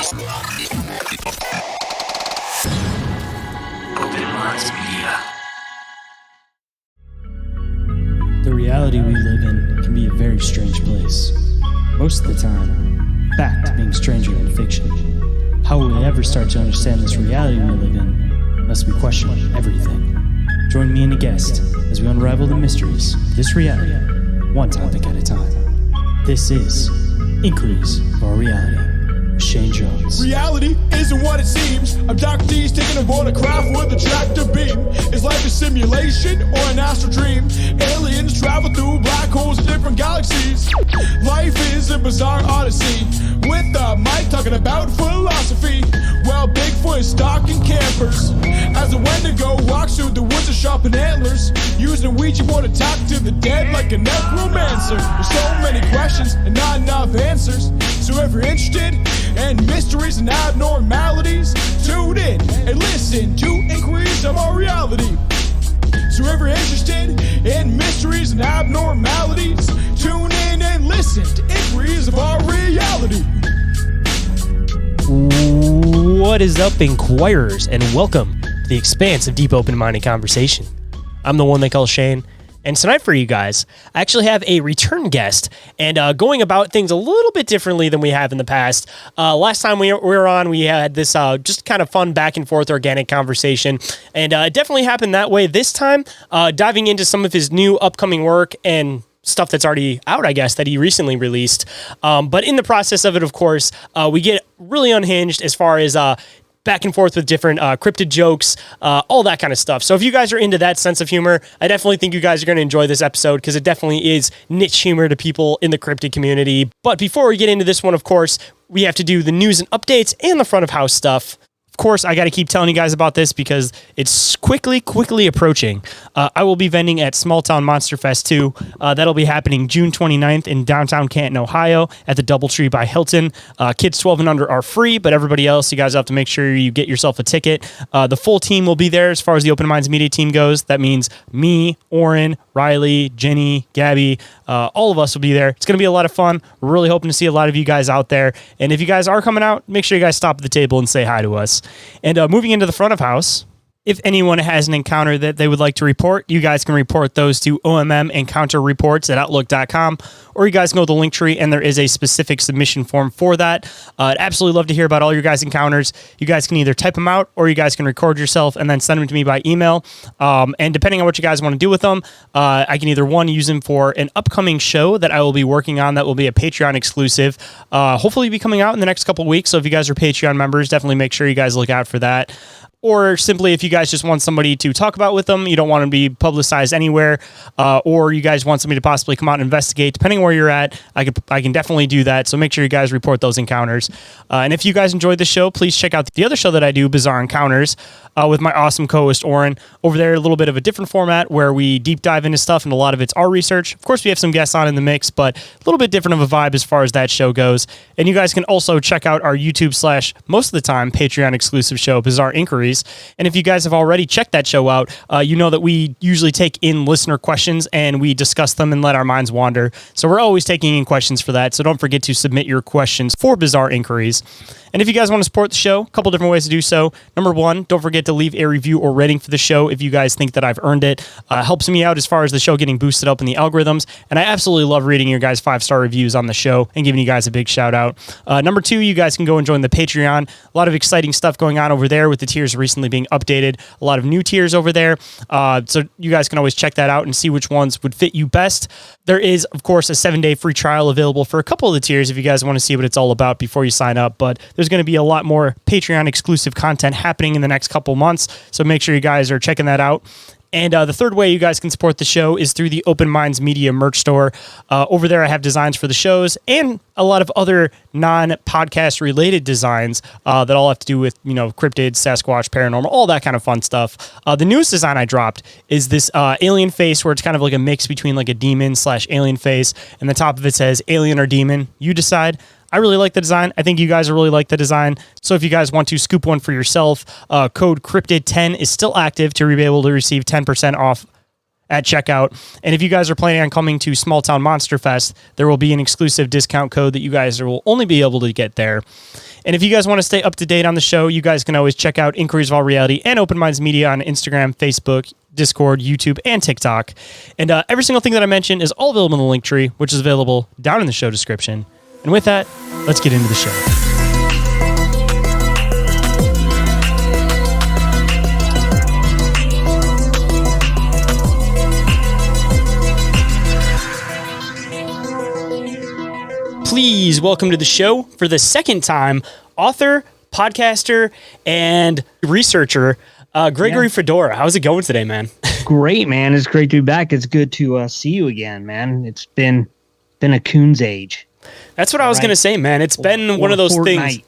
The reality we live in can be a very strange place. Most of the time, fact being stranger than fiction. How will we ever start to understand this reality we live in unless we question everything? Join me and a guest as we unravel the mysteries of this reality, one topic at a time. This is Inquiries for Reality with Shayn Jones. Reality isn't what it seems. Abductees taking aboard a craft with a tractor beam. Is life a simulation or an astral dream? Aliens travel through black holes in different galaxies. Life is a bizarre odyssey. With the mic talking about philosophy. Well, Bigfoot is stalking campers as a Wendigo walks through the woods of sharpened antlers, using a Ouija board to talk to the dead like a necromancer. There's so many questions and not enough answers. So if you're interested in mysteries and abnormalities, tune in and listen to Inquiries of Our Reality. So if you're interested in mysteries and abnormalities, tune in and listen to Inquiries of Our Reality. What is up, Inquirers, and welcome to the expanse of deep, open-minded conversation. I'm the one they call Shane, and tonight for you guys, I actually have a return guest, and going about things a little bit differently than we have in the past. Last time we were on, we had this just kind of fun back-and-forth organic conversation, and it definitely happened that way this time, diving into some of his new upcoming work and stuff that's already out, I guess, that he recently released. But in the process of it, of course, we get really unhinged as far as back and forth with different cryptid jokes, all that kind of stuff. So if you guys are into that sense of humor, I definitely think you guys are going to enjoy this episode because it definitely is niche humor to people in the cryptid community. But before we get into this one, of course, we have to do the news and updates and the front of house stuff. Of course, I got to keep telling you guys about this because it's quickly approaching. I will be vending at Small Town Monster Fest 2. That'll be happening June 29th in downtown Canton, Ohio at the Doubletree by Hilton. Kids 12 and under are free, but everybody else, you guys have to make sure you get yourself a ticket. The full team will be there as far as the Open Minds Media team goes. That means me, Orin, Riley, Jenny, Gabby, all of us will be there. It's going to be a lot of fun. We're really hoping to see a lot of you guys out there. And if you guys are coming out, make sure you guys stop at the table and say hi to us. And moving into the front of house, if anyone has an encounter that they would like to report, you guys can report those to ommencounterreports at outlook.com, or you guys can go to the link tree and there is a specific submission form for that. I'd absolutely love to hear about all your guys' encounters. You guys can either type them out or you guys can record yourself and then send them to me by email. And depending on what you guys want to do with them, I can either use them for an upcoming show that I will be working on that will be a Patreon exclusive. Hopefully be coming out in the next couple of weeks. So if you guys are Patreon members, definitely make sure you guys look out for that. Or simply if you guys just want somebody to talk about with them, you don't want them to be publicized anywhere, or you guys want somebody to possibly come out and investigate, depending where you're at, I can definitely do that. So make sure you guys report those encounters. And if you guys enjoyed the show, please check out the other show that I do, Bizarre Encounters, with my awesome co-host Orin. Over there, a little bit of a different format where we deep dive into stuff, and a lot of it's our research. Of course, we have some guests on in the mix, but a little bit different of a vibe as far as that show goes. And you guys can also check out our YouTube / most of the time Patreon exclusive show, Bizarre Inquiries. And if you guys have already checked that show out, you know that we usually take in listener questions and we discuss them and let our minds wander. So we're always taking in questions for that. So don't forget to submit your questions for Bizarre Inquiries. And if you guys want to support the show, a couple different ways to do so. Number one, don't forget to leave a review or rating for the show if you guys think that I've earned it. Helps me out as far as the show getting boosted up in the algorithms. And I absolutely love reading your guys' 5-star reviews on the show and giving you guys a big shout out. Number two, you guys can go and join the Patreon. A lot of exciting stuff going on over there with the tiers recently being updated. A lot of new tiers over there. So you guys can always check that out and see which ones would fit you best. There is, of course, a 7-day free trial available for a couple of the tiers if you guys want to see what it's all about before you sign up. But there's going to be a lot more Patreon exclusive content happening in the next couple months. So make sure you guys are checking that out. And the third way you guys can support the show is through the Open Minds Media merch store. Over there, I have designs for the shows and a lot of other non-podcast related designs that all have to do with, cryptid, Sasquatch, paranormal, all that kind of fun stuff. The newest design I dropped is this alien face where it's kind of like a mix between like a demon / alien face. And the top of it says alien or demon. You decide. I really like the design. I think you guys will really like the design. So if you guys want to scoop one for yourself, code CRYPTID10 is still active to be able to receive 10% off at checkout. And if you guys are planning on coming to Small Town Monster Fest, there will be an exclusive discount code that you guys will only be able to get there. And if you guys want to stay up to date on the show, you guys can always check out Inquiries of All Reality and Open Minds Media on Instagram, Facebook, Discord, YouTube, and TikTok. And every single thing that I mentioned is all available in the link tree, which is available down in the show description. And with that, let's get into the show. Please welcome to the show for the second time, author, podcaster, and researcher, Gregory Fedora. How's it going today, man? Great, man. It's great to be back. It's good to see you again, man. It's been a coon's age. That's what I was going to say, man. It's been one of those things.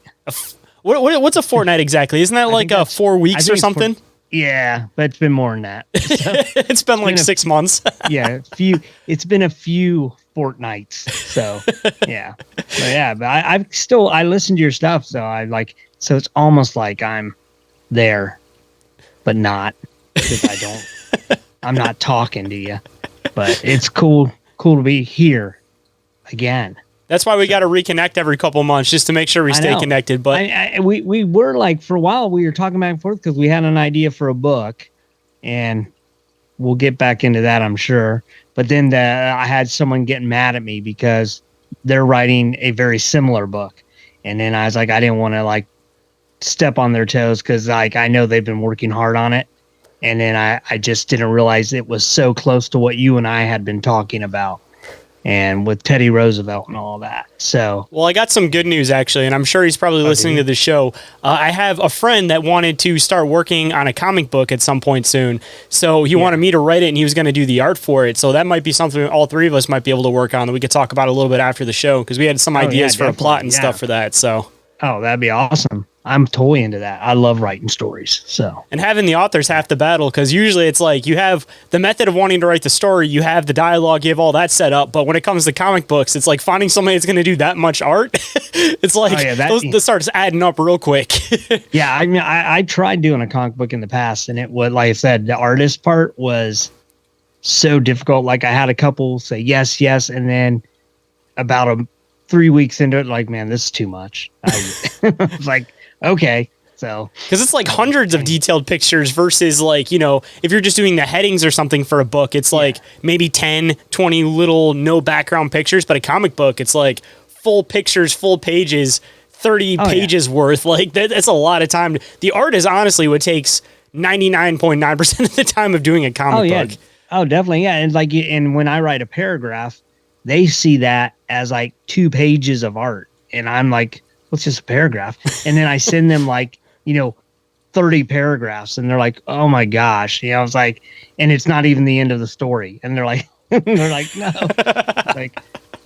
What's a fortnight exactly? Isn't that like 4 weeks or something? Yeah, but it's been more than that. So, it's been like 6 months. Yeah, it's been a few fortnights. So yeah, but I listen to your stuff, so it's almost like I'm there, but not, because I'm not talking to you, but it's cool to be here again. That's why we got to reconnect every couple months just to make sure we stay connected. But we were like, for a while we were talking back and forth because we had an idea for a book, and we'll get back into that, I'm sure. But then I had someone getting mad at me because they're writing a very similar book, and then I was like, I didn't want to like step on their toes because like I know they've been working hard on it, and then I just didn't realize it was so close to what you and I had been talking about. And with Teddy Roosevelt and all that. So, well, I got some good news actually, and I'm sure he's probably listening to the show. I have a friend that wanted to start working on a comic book at some point soon. So he wanted me to write it, and he was going to do the art for it. So that might be something all three of us might be able to work on that we could talk about a little bit after the show, because we had some ideas for a plot and stuff for that. So, that'd be awesome. I'm totally into that. I love writing stories. So, and having the author's half the battle, because usually it's like you have the method of wanting to write the story, you have the dialogue, you have all that set up. But when it comes to comic books, it's like finding somebody that's going to do that much art. It's like that starts adding up real quick. Yeah, I mean, I tried doing a comic book in the past, and it was, like I said, the artist part was so difficult. Like I had a couple say yes, and then about 3 weeks into it, like, man, this is too much. I was like, okay, so because it's like hundreds of detailed pictures versus like, you know, if you're just doing the headings or something for a book, it's like maybe 10, 20 little no background pictures. But a comic book, it's like full pictures, full pages, 30 pages worth. Like that's a lot of time. The art is honestly what takes 99.9% of the time of doing a comic book. Oh, definitely. Yeah. And when I write a paragraph, they see that as like 2 pages of art. And I'm like, what's just a paragraph? And then I send them 30 paragraphs, and they're like, oh my gosh. I was like, and it's not even the end of the story. And they're like, no, like,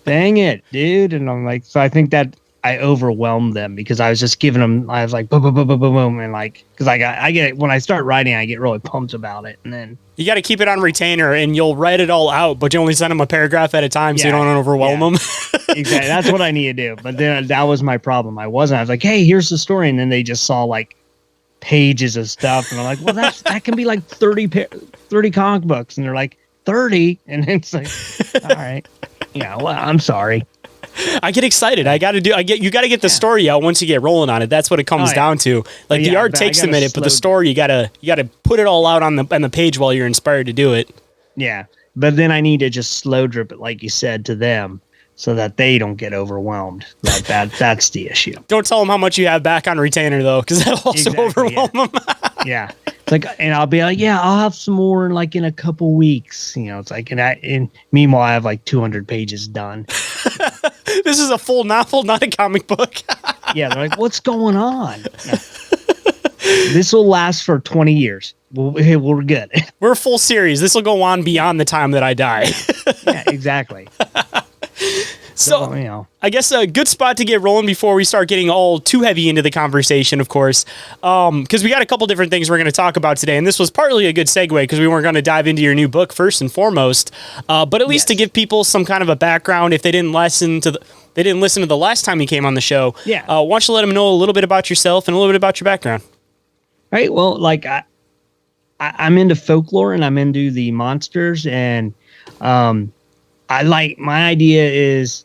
dang it, dude. And I'm like, so I think that I overwhelmed them because I was just giving them, I was like, boom, boom, boom, boom, boom, boom. And like, cause I get, when I start writing, I get really pumped about it. And then you got to keep it on retainer, and you'll write it all out, but you only send them a paragraph at a time so you don't overwhelm them. Exactly. That's what I need to do. But then that was my problem. I was like, hey, here's the story. And then they just saw like pages of stuff. And I'm like, well, that can be like 30 comic books. And they're like, 30? And it's like, all right. Yeah, well, I'm sorry. I get excited. You got to get the story out once you get rolling on it. That's what it comes down to. Like the art takes a minute, but the story you gotta put it all out on the page while you're inspired to do it. Yeah, but then I need to just slow drip it, like you said, to them, so that they don't get overwhelmed. Like that's the issue. Don't tell them how much you have back on retainer though, because that'll also overwhelm them. Yeah. It's like, and I'll be like, yeah, I'll have some more in a couple weeks. You know, it's like, and meanwhile, I have like 200 pages done. This is a full novel, not a comic book. Yeah, they're like, what's going on? Yeah. This will last for 20 years. We're good. We're a full series. This will go on beyond the time that I die. Yeah, exactly. So, you know, I guess a good spot to get rolling before we start getting all too heavy into the conversation, of course, because we got a couple different things we're going to talk about today. And this was partly a good segue because we weren't going to dive into your new book first and foremost, but at least to give people some kind of a background if they didn't listen to the last time you came on the show. Yeah. Why don't you let them know a little bit about yourself and a little bit about your background? All right. Well, like I'm into folklore and I'm into the monsters, and my idea is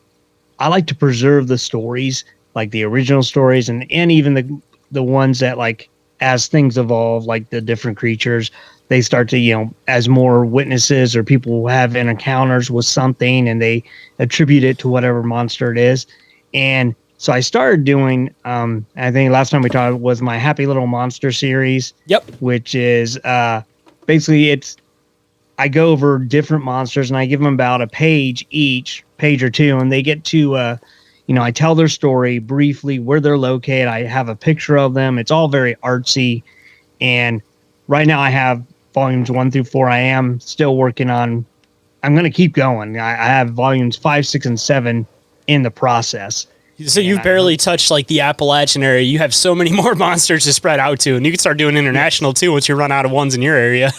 I like to preserve the stories like the original stories and even the ones that like as things evolve, like the different creatures, they start to, as more witnesses or people have encounters with something and they attribute it to whatever monster it is. And so I started doing, I think last time we talked was my Happy Little Monster series. Yep. Which is basically I go over different monsters and I give them about a page each, page or two, and they get to, I tell their story briefly, where they're located. I have a picture of them. It's all very artsy. And right now I have volumes 1 through 4. I am still working on, I'm going to keep going. I have volumes 5, 6, and 7 in the process. So you've barely touched like the Appalachian area. You have so many more monsters to spread out to, and you can start doing international too once you run out of ones in your area.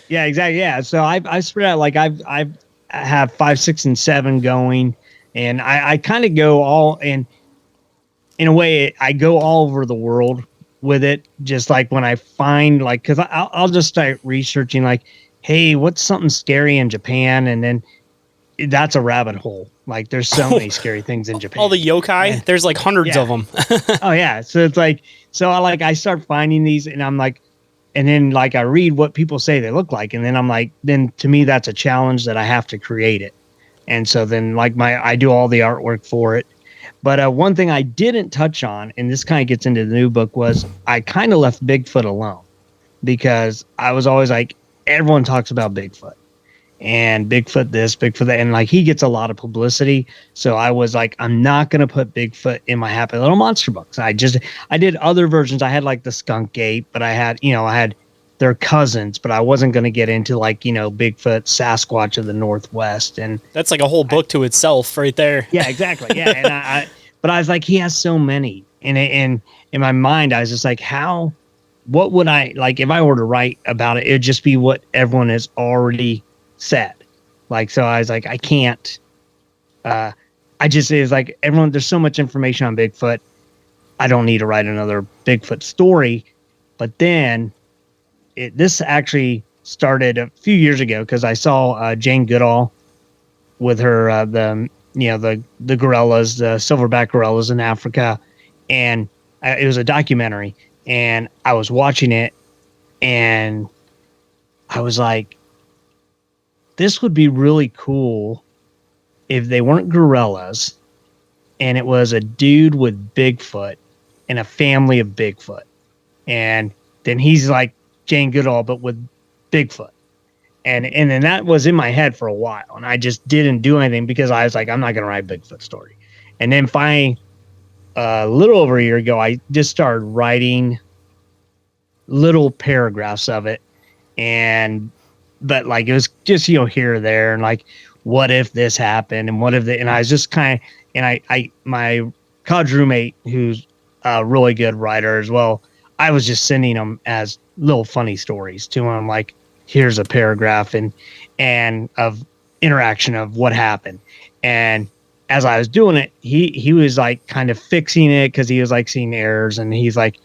Yeah, exactly. Yeah. So I spread out, like I have 5, 6, and 7 going, and I kind of go all in a way. I go all over the world with it. Just like when I find like, because I'll just start researching like, hey, what's something scary in Japan, and then that's a rabbit hole. Like there's so many scary things in Japan. All the yokai, there's like hundreds of them. Oh yeah. So it's like, I start finding these and I'm like, and then like I read what people say they look like. And then I'm like, then to me, that's a challenge that I have to create it. And so then like I do all the artwork for it. But one thing I didn't touch on, and this kind of gets into the new book, was I kind of left Bigfoot alone because I was always like, everyone talks about Bigfoot. And Bigfoot this, Bigfoot that, and like he gets a lot of publicity. So I was like, I'm not gonna put Bigfoot in my Happy Little Monster books. I did other versions. I had like the Skunk Ape, but I had their cousins, but I wasn't gonna get into like Bigfoot, Sasquatch of the Northwest, and that's like a whole book to itself, right there. Yeah, exactly. Yeah, and but I was like, he has so many, and in my mind, I was just like, what would I like if I were to write about it? It'd just be what everyone has already said. Like, so I was like, I can't, it was like everyone, there's so much information on Bigfoot. I don't need to write another Bigfoot story. But then this actually started a few years ago because I saw Jane Goodall with her, the gorillas, the silverback gorillas in Africa. And it was a documentary and I was watching it and I was like, this would be really cool if they weren't gorillas and it was a dude with Bigfoot and a family of Bigfoot. And then he's like Jane Goodall, but with Bigfoot. And then that was in my head for a while. And I just didn't do anything because I was like, I'm not going to write a Bigfoot story. And then finally, a little over a year ago, I just started writing little paragraphs of it. But like it was just here or there, and like, what if this happened, and what if and I was just kind of, and my college roommate who's a really good writer as well, I was just sending them as little funny stories to him, like here's a paragraph and of interaction of what happened, and as I was doing it, he was like kind of fixing it because he was like seeing errors and he's like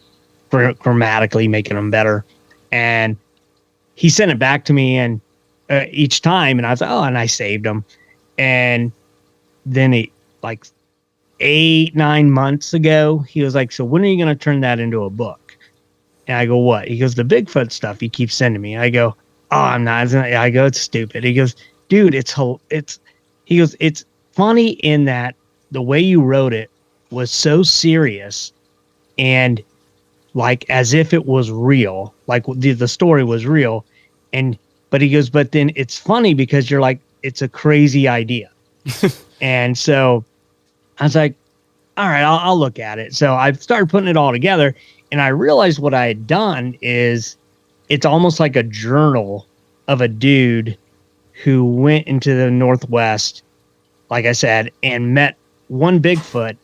grammatically making them better, and he sent it back to me and each time, and I was like, oh, and I saved them. And then he like 8-9 months ago, he was like, so when are you going to turn that into a book? And I go, what? He goes, the Bigfoot stuff you keep sending me. I go, oh, I'm not. I go, it's stupid. He goes, dude, it's funny in that the way you wrote it was so serious and like as if it was real, like the story was real. But he goes, but then it's funny because you're like, it's a crazy idea. And so I was like, all right, I'll look at it. So I started putting it all together and I realized what I had done is it's almost like a journal of a dude who went into the Northwest, like I said, and met one Bigfoot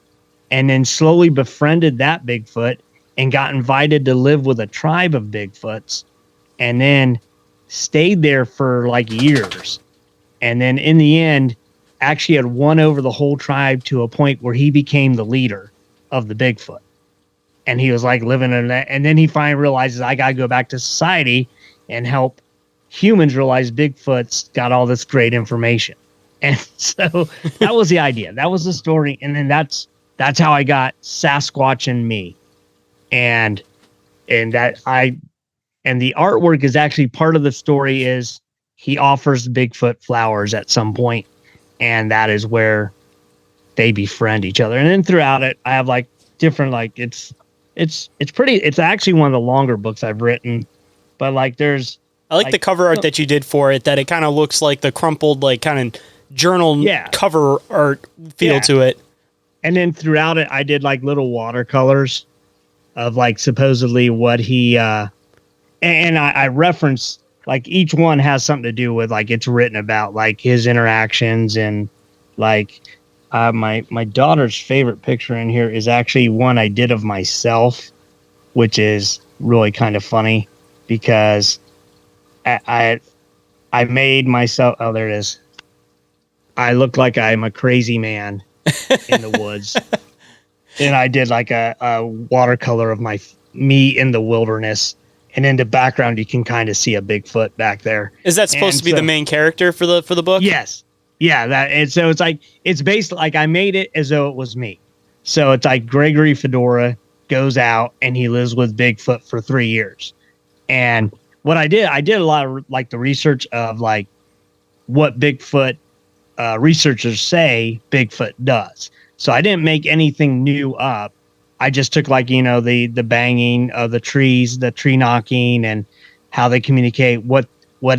and then slowly befriended that Bigfoot and got invited to live with a tribe of Bigfoots and then stayed there for like years. And then in the end, actually had won over the whole tribe to a point where he became the leader of the Bigfoot. And he was like living in that. And then he finally realizes I got to go back to society and help humans realize Bigfoot's got all this great information. And so that was the idea. That was the story. And then that's that's how I got Sasquatch and Me. And the artwork is actually part of the story. Is he offers Bigfoot flowers at some point, and that is where they befriend each other. And then throughout it, I have like different, like it's actually one of the longer books I've written, but like there's, I like the cover art that you did for it, that it kind of looks like the crumpled, like kind of journal cover art feel to it. And then throughout it, I did like little watercolors of like supposedly what he, and I reference, like each one has something to do with, like it's written about like his interactions. And like my daughter's favorite picture in here is actually one I did of myself, which is really kind of funny because I made myself, oh, there it is. I look like I'm a crazy man in the woods. And I did like a watercolor of me in the wilderness. And in the background, you can kind of see a Bigfoot back there. Is that supposed to be the main character for the book? Yes. Yeah. And so it's like, it's based, like I made it as though it was me. So it's like Gregory Fedora goes out and he lives with Bigfoot for 3 years. And what I did a lot of like the research of like what Bigfoot researchers say Bigfoot does. So I didn't make anything new up. I just took like, the banging of the trees, the tree knocking, and how they communicate, what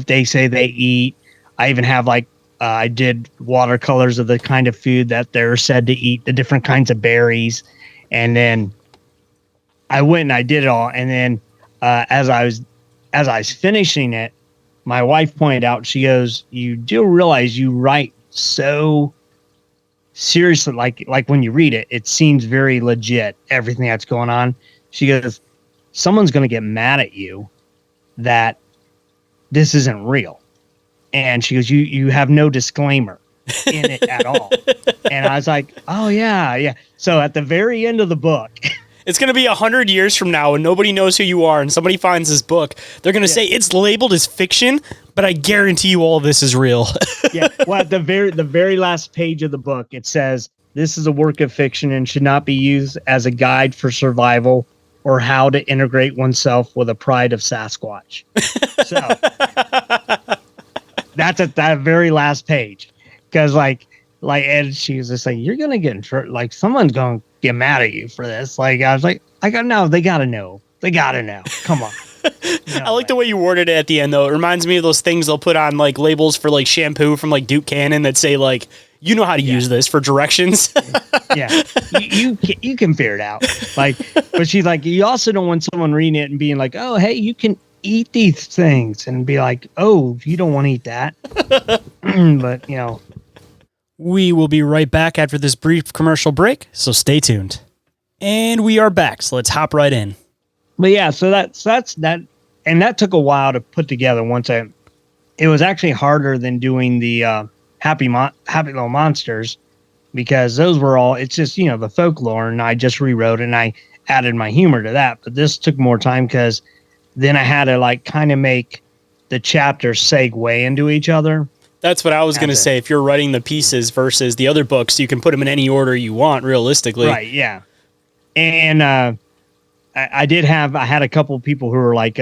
they say they eat. I even have like, I did watercolors of the kind of food that they're said to eat, the different kinds of berries. And then I went and I did it all. And then as I was finishing it, my wife pointed out, she goes, "You do realize you write so seriously, like when you read it, it seems very legit, everything that's going on." She goes, "Someone's going to get mad at you that this isn't real." And she goes, you have no disclaimer in it at all. And I was like, oh yeah. So at the very end of the book, it's going to be 100 years from now and nobody knows who you are and somebody finds this book. They're going to say it's labeled as fiction, but I guarantee you all of this is real. Yeah. Well, at the very last page of the book, it says, "This is a work of fiction and should not be used as a guide for survival or how to integrate oneself with a pride of Sasquatch." So that's at that very last page. Because like Ed, she was just like, "You're going to get in trouble. Like someone's going to get mad at you for this." Like I was like, no, they got to know. They got to know. Come on. I like the way you worded it at the end, though. It reminds me of those things they'll put on like labels for like shampoo from like Duke Cannon that say like, "You know how to use this," for directions. Yeah, you can figure it out. Like, but she's like, you also don't want someone reading it and being like, "Oh, hey, you can eat these things," and be like, "Oh, you don't want to eat that." But We will be right back after this brief commercial break, so stay tuned. And we are back, so let's hop right in. But yeah, so that's that, and that took a while to put together. It was actually harder than doing the Happy Little Monsters, because those were all, it's just, the folklore, and I just rewrote it and I added my humor to that. But this took more time because then I had to like kind of make the chapters segue into each other. That's what I was going to say. If you're writing the pieces versus the other books, you can put them in any order you want, realistically. Right, yeah. And I had a couple of people who were like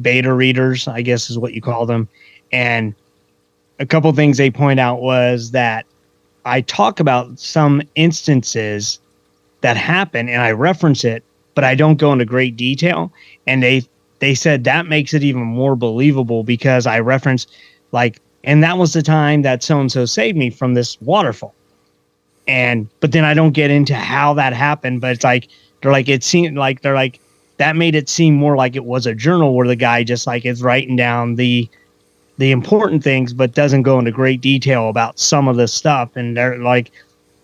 beta readers, I guess is what you call them. And a couple of things they point out was that I talk about some instances that happen and I reference it, but I don't go into great detail. And they said that makes it even more believable because I reference like, and that was the time that so-and-so saved me from this waterfall. But then I don't get into how that happened, but it's like, it seemed like that made it seem more like it was a journal where the guy just like is writing down the important things, but doesn't go into great detail about some of the stuff. And they're like,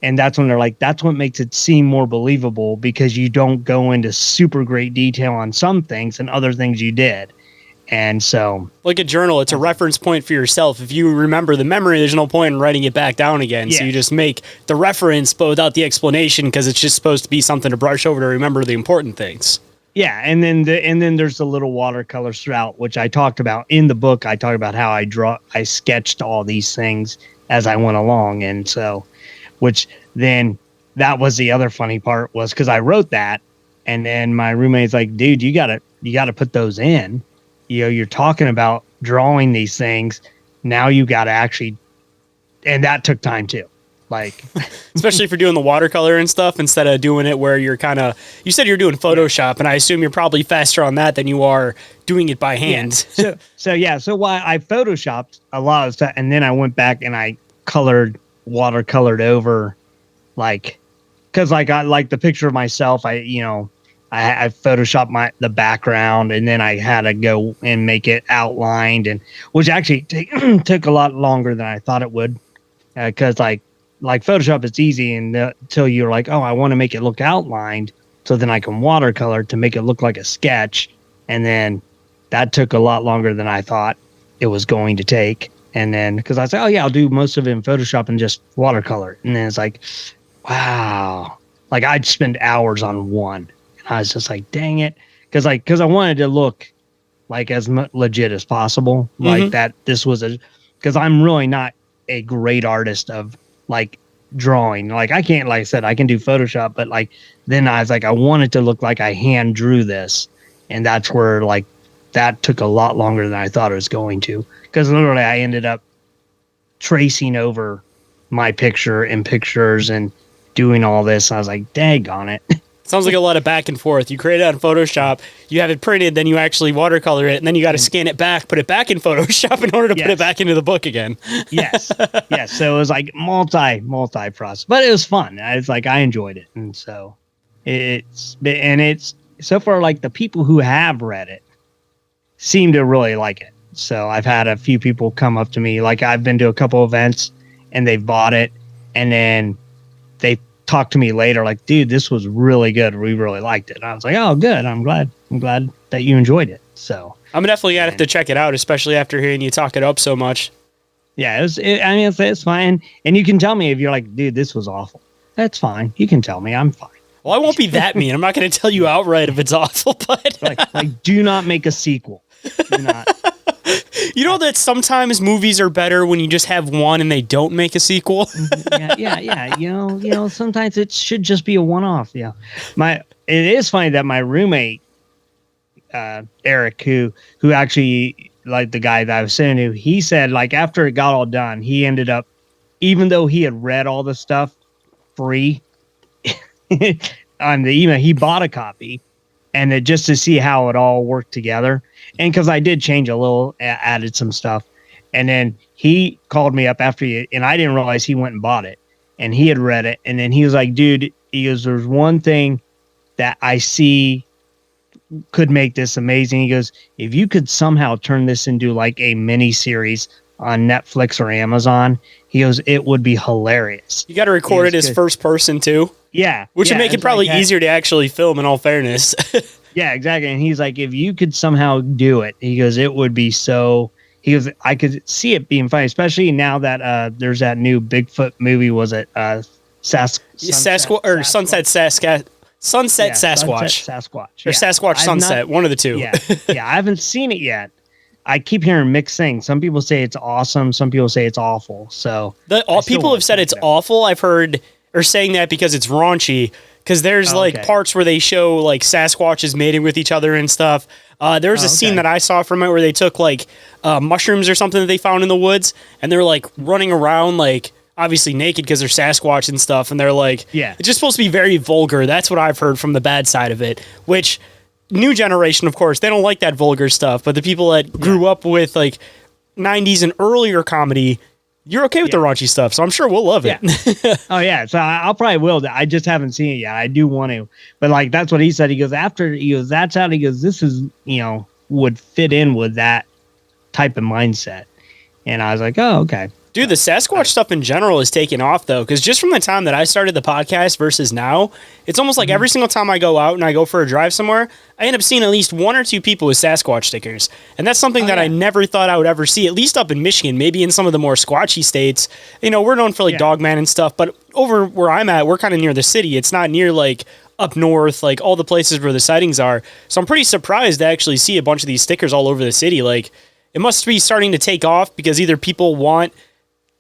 and that's when they're like, that's what makes it seem more believable because you don't go into super great detail on some things and other things you did. And so, like a journal, it's a reference point for yourself. If you remember the memory, there's no point in writing it back down again. Yeah. So you just make the reference, but without the explanation, because it's just supposed to be something to brush over to remember the important things. Yeah, and then there's the little watercolors throughout, which I talked about in the book. I talked about how I sketched all these things as I went along, and so, which then that was the other funny part was because I wrote that, and then my roommate's like, dude, you gotta put those in. You're talking about drawing these things. Now you gotta actually, and that took time too. Like, especially if you're doing the watercolor and stuff instead of doing it where you're you said you're doing Photoshop, and I assume you're probably faster on that than you are doing it by hand. Yeah. So why I Photoshopped a lot of stuff, and then I went back and I watercolored over, like, because like I like the picture of myself. I Photoshopped the background, and then I had to go and make it outlined, and which actually took a lot longer than I thought it would, because like Photoshop, it's easy until you're like, oh, I want to make it look outlined, so then I can watercolor to make it look like a sketch, and then that took a lot longer than I thought it was going to take. And then because I said, oh yeah, I'll do most of it in Photoshop and just watercolor, and then it's like, wow, like I'd spend hours on one. I was just like, dang it. Because I wanted to look like as legit as possible. Like that this was because I'm really not a great artist of like drawing. Like I can't, like I said, I can do Photoshop, but like then I was like, I wanted to look like I hand drew this. And that's where like that took a lot longer than I thought it was going to. Because literally I ended up tracing over my picture and pictures and doing all this. I was like, daggone it. Sounds like a lot of back and forth. You create it on Photoshop, you have it printed, then you actually watercolor it, and then you got to scan it back, put it back in Photoshop in order to put it back into the book again. Yes. So it was like multi process, but it was fun. It's like I enjoyed it, and so it's so far like the people who have read it seem to really like it. So I've had a few people come up to me, like I've been to a couple events, and they've bought it, and then they talk to me later like, dude, this was really good, we really liked it. And I was like, oh good, I'm glad that you enjoyed it. So I'm definitely gonna have to check it out, especially after hearing you talk it up so much. Yeah, it's fine, and you can tell me if you're like, dude, this was awful. That's fine, you can tell me, I'm fine. Well, I won't be that mean. I'm not going to tell you outright if it's awful, but like do not make a sequel. Do not. You know that sometimes movies are better when you just have one and they don't make a sequel. Yeah. You know, sometimes it should just be a one-off. Yeah, it is funny that my roommate, Eric, who actually, like the guy that I was saying to, he said like after it got all done, he ended up, even though he had read all the stuff free on the email, he bought a copy, and just to see how it all worked together. And because I did change a little, added some stuff. And then he called me up after and I didn't realize he went and bought it. And he had read it. And then he was like, dude, he goes, there's one thing that I see could make this amazing. He goes, if you could somehow turn this into like a mini series on Netflix or Amazon, he goes, it would be hilarious. You got to record it as first person too. Yeah. Which would make it probably easier to actually film, in all fairness. Yeah, exactly. And he's like, if you could somehow do it, he goes, it would be so, he goes, I could see it being funny, especially now that there's that new Bigfoot movie. Was it Sunset Sasquatch? Sunset Sasquatch. Or Sasquatch Sunset, one of the two. Yeah, I haven't seen it yet. I keep hearing mixed things. Some people say it's awesome. Some people say it's awful. So people have said it's awful. I've heard, or saying that because it's raunchy. Because there's parts where they show like Sasquatches mating with each other and stuff. There was a scene that I saw from it where they took like mushrooms or something that they found in the woods, and they're like running around like obviously naked because they're Sasquatch and stuff, and they're like, it's just supposed to be very vulgar. That's what I've heard from the bad side of it, which new generation, of course, they don't like that vulgar stuff, but the people that grew up with like 90s and earlier comedy, you're okay with the raunchy stuff, so I'm sure we'll love it. Oh yeah, so I'll probably will. I just haven't seen it yet. I do want to, but like that's what he said. He goes, that's how, he goes, this is, would fit in with that type of mindset. And I was like, oh, okay. Dude, the Sasquatch stuff in general is taking off, though, because just from the time that I started the podcast versus now, it's almost like every single time I go out and I go for a drive somewhere, I end up seeing at least one or two people with Sasquatch stickers. And that's something that I never thought I would ever see, at least up in Michigan, maybe in some of the more squatchy states. We're known for like Dogman and stuff, but over where I'm at, we're kind of near the city. It's not near like up north, like all the places where the sightings are. So I'm pretty surprised to actually see a bunch of these stickers all over the city. Like, it must be starting to take off because either people want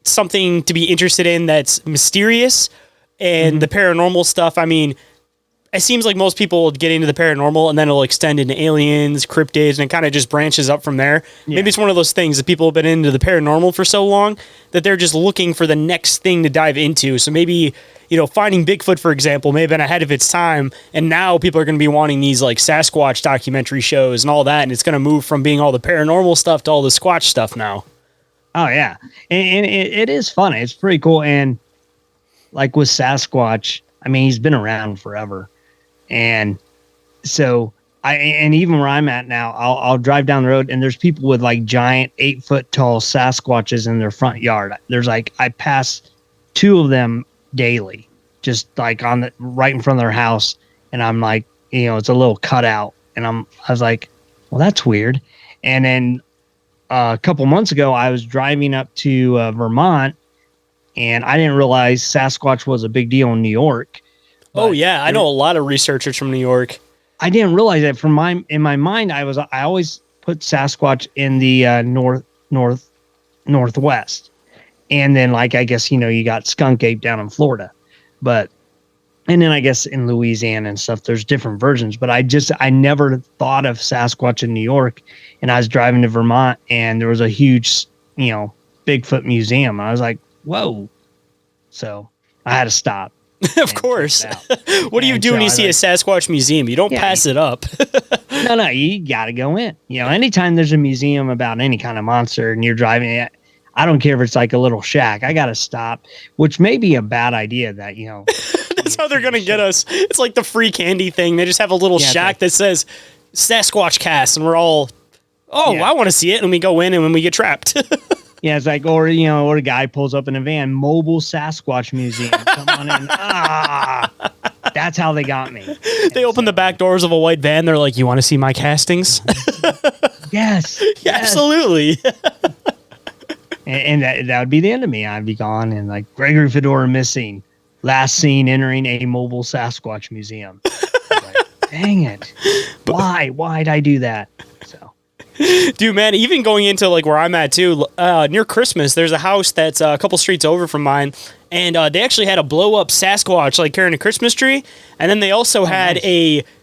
something to be interested in that's mysterious, And the paranormal stuff, I mean, it seems like most people will get into the paranormal and then it'll extend into aliens, cryptids, and it kind of just branches up from there. Yeah. Maybe it's one of those things that people have been into the paranormal for so long that they're just looking for the next thing to dive into. So maybe, finding Bigfoot, for example, may have been ahead of its time. And now people are going to be wanting these like Sasquatch documentary shows and all that. And it's going to move from being all the paranormal stuff to all the Squatch stuff now. Oh, yeah. And it is funny. It's pretty cool. And like with Sasquatch, I mean, he's been around forever. And so and even where I'm at now, I'll drive down the road and there's people with like giant 8-foot tall Sasquatches in their front yard. There's like, I pass 2 of them daily, just like right in front of their house. And I'm like, it's a little cutout. And I was like, well, that's weird. And then a couple months ago, I was driving up to Vermont and I didn't realize Sasquatch was a big deal in New York. Oh yeah, I know a lot of researchers from New York. I didn't realize that. In my mind, I always put Sasquatch in the northwest, and then like I guess you got skunk ape down in Florida, and then I guess in Louisiana and stuff, there's different versions. But I never thought of Sasquatch in New York, and I was driving to Vermont, and there was a huge Bigfoot museum. I was like, whoa! So I had to stop. Of course. What do you do when you see a Sasquatch museum? You don't pass it up. No, you got to go in. Anytime there's a museum about any kind of monster and you're driving it, I don't care if it's like a little shack. I got to stop, which may be a bad idea that, That's how they're going to get us. It's like the free candy thing. They just have a little shack that says Sasquatch cast and we're all, I want to see it. And we go in and when we get trapped. Yeah, it's like, or a guy pulls up in a van, mobile Sasquatch museum. Come on in. That's how they got me. They open the back doors of a white van. They're like, you want to see my castings? Yes. Yeah, absolutely. and that would be the end of me. I'd be gone. And like Gregory Fedora missing. Last seen entering a mobile Sasquatch museum. Like, dang it. Why'd I do that? So. Dude, man, even going into like where I'm at too, near Christmas, there's a house that's a couple streets over from mine, and they actually had a blow up Sasquatch like carrying a Christmas tree, and then they also had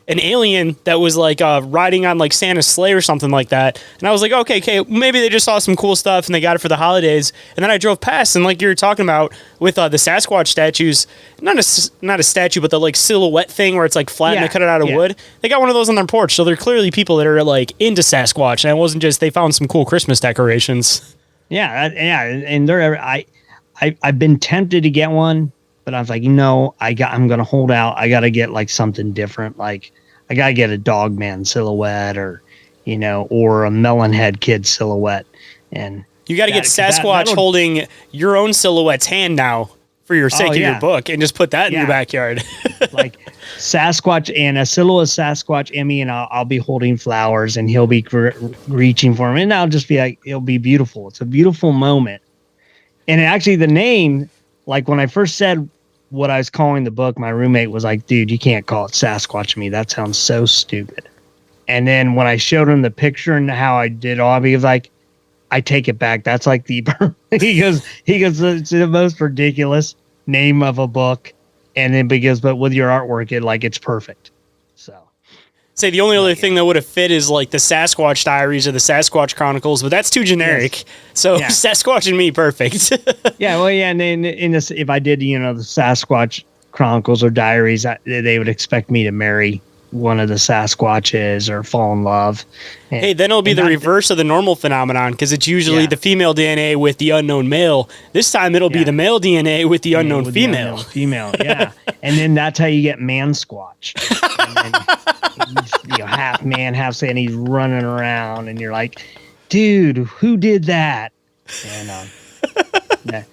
an alien that was like riding on like Santa's sleigh or something like that. And I was like, okay, maybe they just saw some cool stuff and they got it for the holidays. And then I drove past, and like you were talking about with the Sasquatch statues, not a statue, but the like silhouette thing where it's like flat and they cut it out of wood. They got one of those on their porch, so they're clearly people that are like into Sasquatch, and it wasn't just they found some cool Christmas decorations. Yeah, and I've been tempted to get one. But I was like, I'm going to hold out. I got to get like something different. Like I got to get a Dogman silhouette or a melon head kid silhouette. And you got to get Sasquatch holding your own silhouette's hand now for your sake of your book and just put that in your backyard. Like Sasquatch and a silhouette Sasquatch Emmy, and I'll be holding flowers and he'll be reaching for him. And I'll just be like, it'll be beautiful. It's a beautiful moment. And actually the name, like when I first said what I was calling the book, my roommate was like, dude, you can't call it Sasquatch to me. That sounds so stupid. And then when I showed him the picture and how I did all, he was like, I take it back. That's like he goes, it's the most ridiculous name of a book. And then but with your artwork, it's perfect. So. Say the only other thing that would have fit is like the Sasquatch Diaries or the Sasquatch Chronicles, but that's too generic. Yes. So Sasquatch and me, perfect. And then if I did, the Sasquatch Chronicles or Diaries, they would expect me to marry one of the Sasquatches or fall in love. Hey, then it'll be the reverse of the normal phenomenon, because it's usually the female DNA with the unknown male. This time it'll be the male DNA with the unknown female. Yeah. And then that's how you get Mansquatch. And then, half man, half and he's running around, and you're like, dude, who did that? And I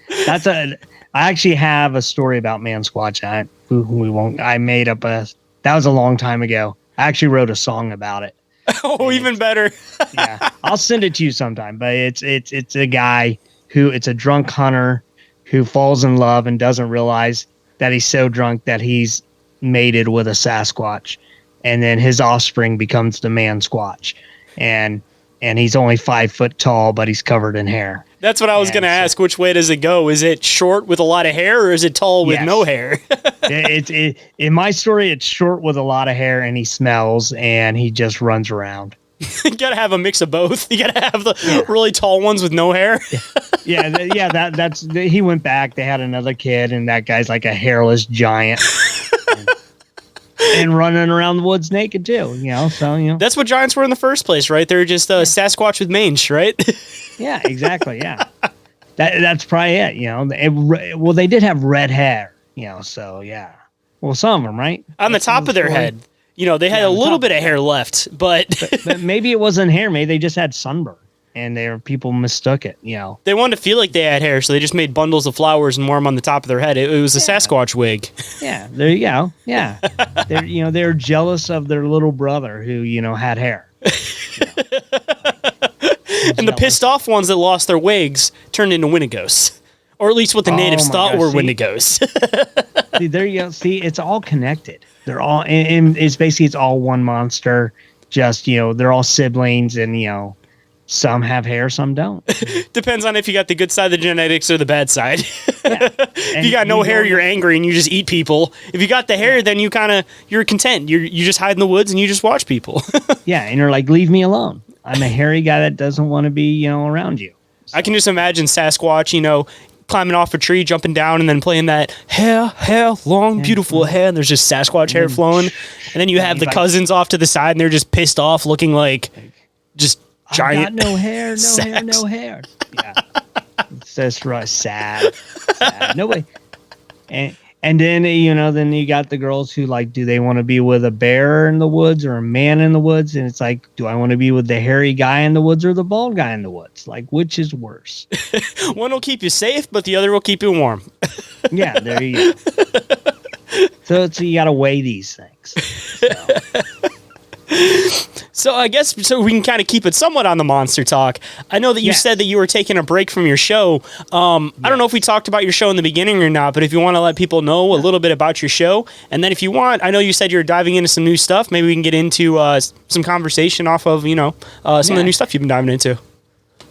actually have a story about Mansquatch. I made up that was a long time ago. I actually wrote a song about it. Oh, even better. Yeah, I'll send it to you sometime. But it's a guy it's a drunk hunter who falls in love and doesn't realize that he's so drunk that he's mated with a Sasquatch, and then his offspring becomes the Mansquatch, and he's only 5 foot tall, but he's covered in hair. That's what I was going to ask. Which way does it go? Is it short with a lot of hair, or is it tall with no hair? In my story, it's short with a lot of hair, and he smells, and he just runs around. You got to have a mix of both. You got to have the really tall ones with no hair. That's he went back. They had another kid, and that guy's like a hairless giant. And running around the woods naked too, So that's what giants were in the first place, right? They're just Sasquatch with mange, right? Yeah, exactly. Yeah, that's probably it. Well, they did have red hair, So yeah, well, some of them, right? On the top of their head, they had a little bit of hair left, but maybe it wasn't hair. Maybe they just had sunburn. And people mistook it, They wanted to feel like they had hair, so they just made bundles of flowers and wore them on the top of their head. It was a Sasquatch wig. Yeah, there you go. Yeah, they're jealous of their little brother who had hair. And the pissed off ones that lost their wigs turned into Wendigos, or at least what the natives thought were Wendigos. See, there you go. See, it's all connected. They're all, and it's all one monster. Just they're all siblings, and some have hair, some don't. Depends on if you got the good side of the genetics or the bad side. Yeah. If you got no hair, you're angry and you just eat people. If you got the hair, then you're content. You just hide in the woods and you just watch people. Yeah, and you're like, leave me alone. I'm a hairy guy that doesn't want to be, around you. So. I can just imagine Sasquatch, climbing off a tree, jumping down, and then playing that hair, long, beautiful hair, and there's just Sasquatch hair flowing. And then you have the cousins off to the side, and they're just pissed off, looking like just giant. I got no hair, no hair. Yeah. It's just right, sad. Nobody. And then, then you got the girls who do they want to be with a bear in the woods or a man in the woods? And it's like, do I want to be with the hairy guy in the woods or the bald guy in the woods? Which is worse? One will keep you safe, but the other will keep you warm. Yeah, there you go. So you got to weigh these things. So I guess we can kind of keep it somewhat on the monster talk. I know that you said that you were taking a break from your show. I don't know if we talked about your show in the beginning or not, but if you want to let people know a little bit about your show, and then if you want, I know you said you're diving into some new stuff. Maybe we can get into some conversation off of some of the new stuff you've been diving into.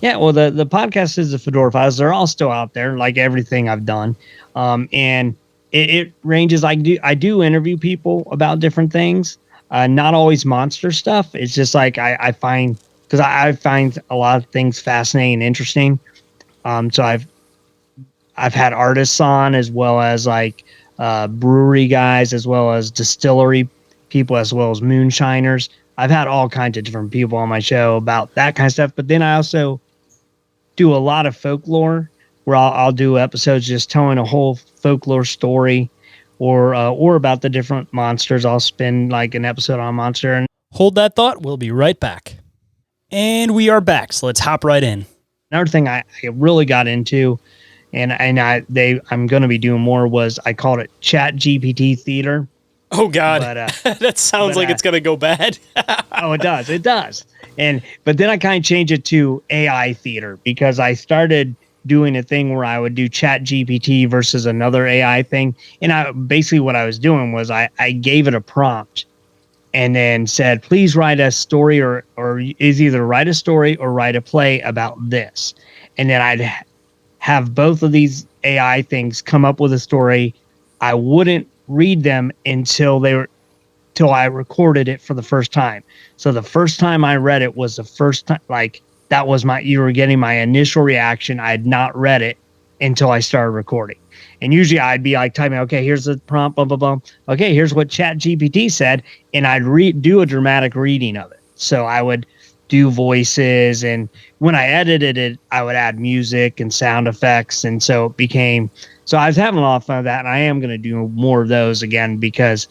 Yeah, well, the podcast is the Fedora Files. They're all still out there, like everything I've done, and it ranges. I do interview people about different things. Not always monster stuff. It's just I find, because I find a lot of things fascinating and interesting. So I've had artists on, as well as brewery guys, as well as distillery people, as well as moonshiners. I've had all kinds of different people on my show about that kind of stuff. But then I also do a lot of folklore, where I'll do episodes just telling a whole folklore story. Or about the different monsters. I'll spend an episode on a monster. And hold that thought. We'll be right back. And we are back. So let's hop right in. Another thing I really got into, and I'm going to be doing more, was I called it Chat GPT theater. Oh God, that sounds like it's going to go bad. Oh, it does. But then I kind of changed it to AI theater, because I started doing a thing where I would do Chat GPT versus another AI thing. And basically what I was doing was I gave it a prompt and then said, please write a story or is either write a story or write a play about this. And then I'd have both of these AI things come up with a story. I wouldn't read them until I recorded it for the first time. So the first time I read it was the first time, that was you were getting my initial reaction. I had not read it until I started recording. And usually I'd be typing, okay, here's the prompt, blah, blah, blah. Okay, here's what Chat GPT said. And I'd do a dramatic reading of it. So I would do voices. And when I edited it, I would add music and sound effects. And so I was having a lot of fun with that. And I am going to do more of those again, because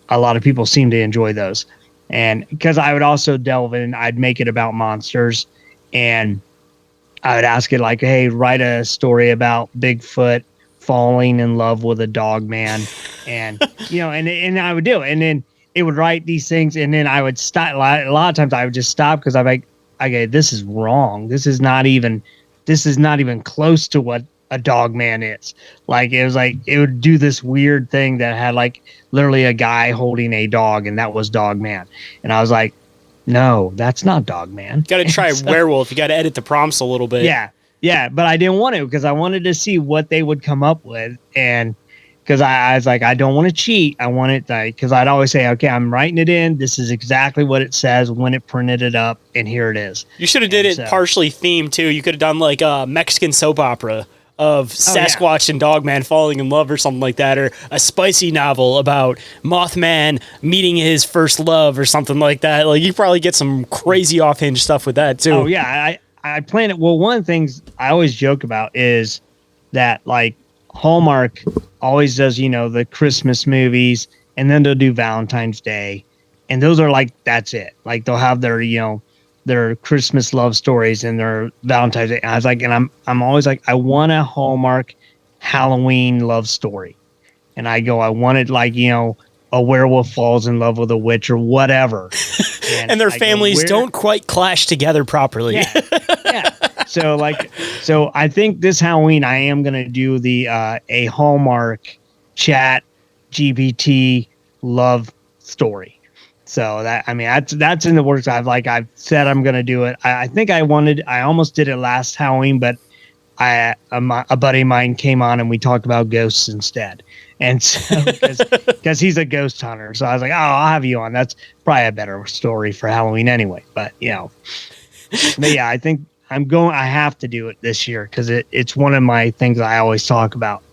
a lot of people seem to enjoy those. And because I would also delve in, I'd make it about monsters. And I would ask it hey, write a story about Bigfoot falling in love with a dog man. And, and I would do it. And then it would write these things. And then I would stop. A lot of times I would just stop, because I'm okay, this is wrong. This is not even close to what a dog man is. It would do this weird thing that had literally a guy holding a dog, and that was Dog Man. And I was like, no, that's not Dog Man. Got to try werewolf. You got to edit the prompts a little bit. Yeah. Yeah, but I didn't want to because I wanted to see what they would come up with. And because I was like, I don't want to cheat. I want it because I'd always say, okay, I'm writing it in. This is exactly what it says when it printed it up. And here it is. You should have did it partially themed too. You could have done like a Mexican soap opera of Sasquatch and Dogman falling in love or something like that, or a spicy novel about Mothman meeting his first love or something like that. Like you probably get some crazy off-hinge stuff with that too. Oh yeah, I plan it. Well, one of the things I always joke about is that like Hallmark always does, the Christmas movies, and then they'll do Valentine's Day, and those are like that's it. Like they'll have their their Christmas love stories and their Valentine's Day. And I was like, and I'm always like, I want a Hallmark Halloween love story, and I want it like a werewolf falls in love with a witch or whatever. And their families don't quite clash together properly. Yeah. So I think this Halloween I am going to do a Hallmark Chat GPT love story. So that's in the works. I've said I'm going to do it. I think I almost did it last Halloween, but a buddy of mine came on and we talked about ghosts instead. And so, because he's a ghost hunter, so I was like, "Oh, I'll have you on." That's probably a better story for Halloween, anyway. But but yeah, I think I have to do it this year because it's one of my things I always talk about.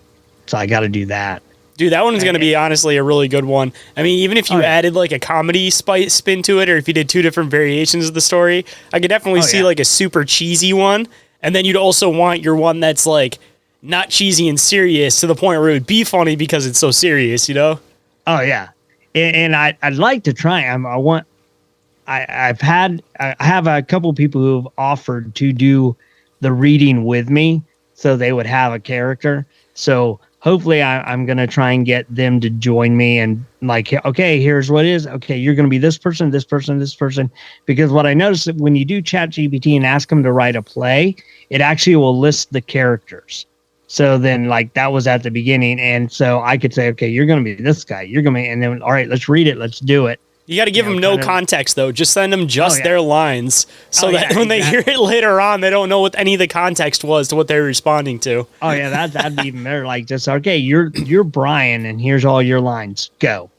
So I got to do that. Dude, that one's going to be honestly a really good one. I mean, even if you added like a comedy spin to it, or if you did two different variations of the story, I could definitely see like a super cheesy one, and then you'd also want your one that's like not cheesy and serious to the point where it would be funny because it's so serious, Oh yeah, and I'd like to try. I have a couple of people who've offered to do the reading with me, so they would have a character. So hopefully, I'm gonna try and get them to join me and like, okay, here's what it is. Okay, you're gonna be this person, this person, this person. Because what I noticed that when you do ChatGPT and ask them to write a play, it actually will list the characters. So then, like, that was at the beginning. And so I could say, okay, you're going to be this guy. You're going to be, and then, all right, let's read it. Let's do it. You got to give them no context, though. Just send them their lines so that when they hear it later on, they don't know what any of the context was to what they're responding to. Oh, yeah, that'd be even better. Like, just, okay, you're Brian, and here's all your lines. Go.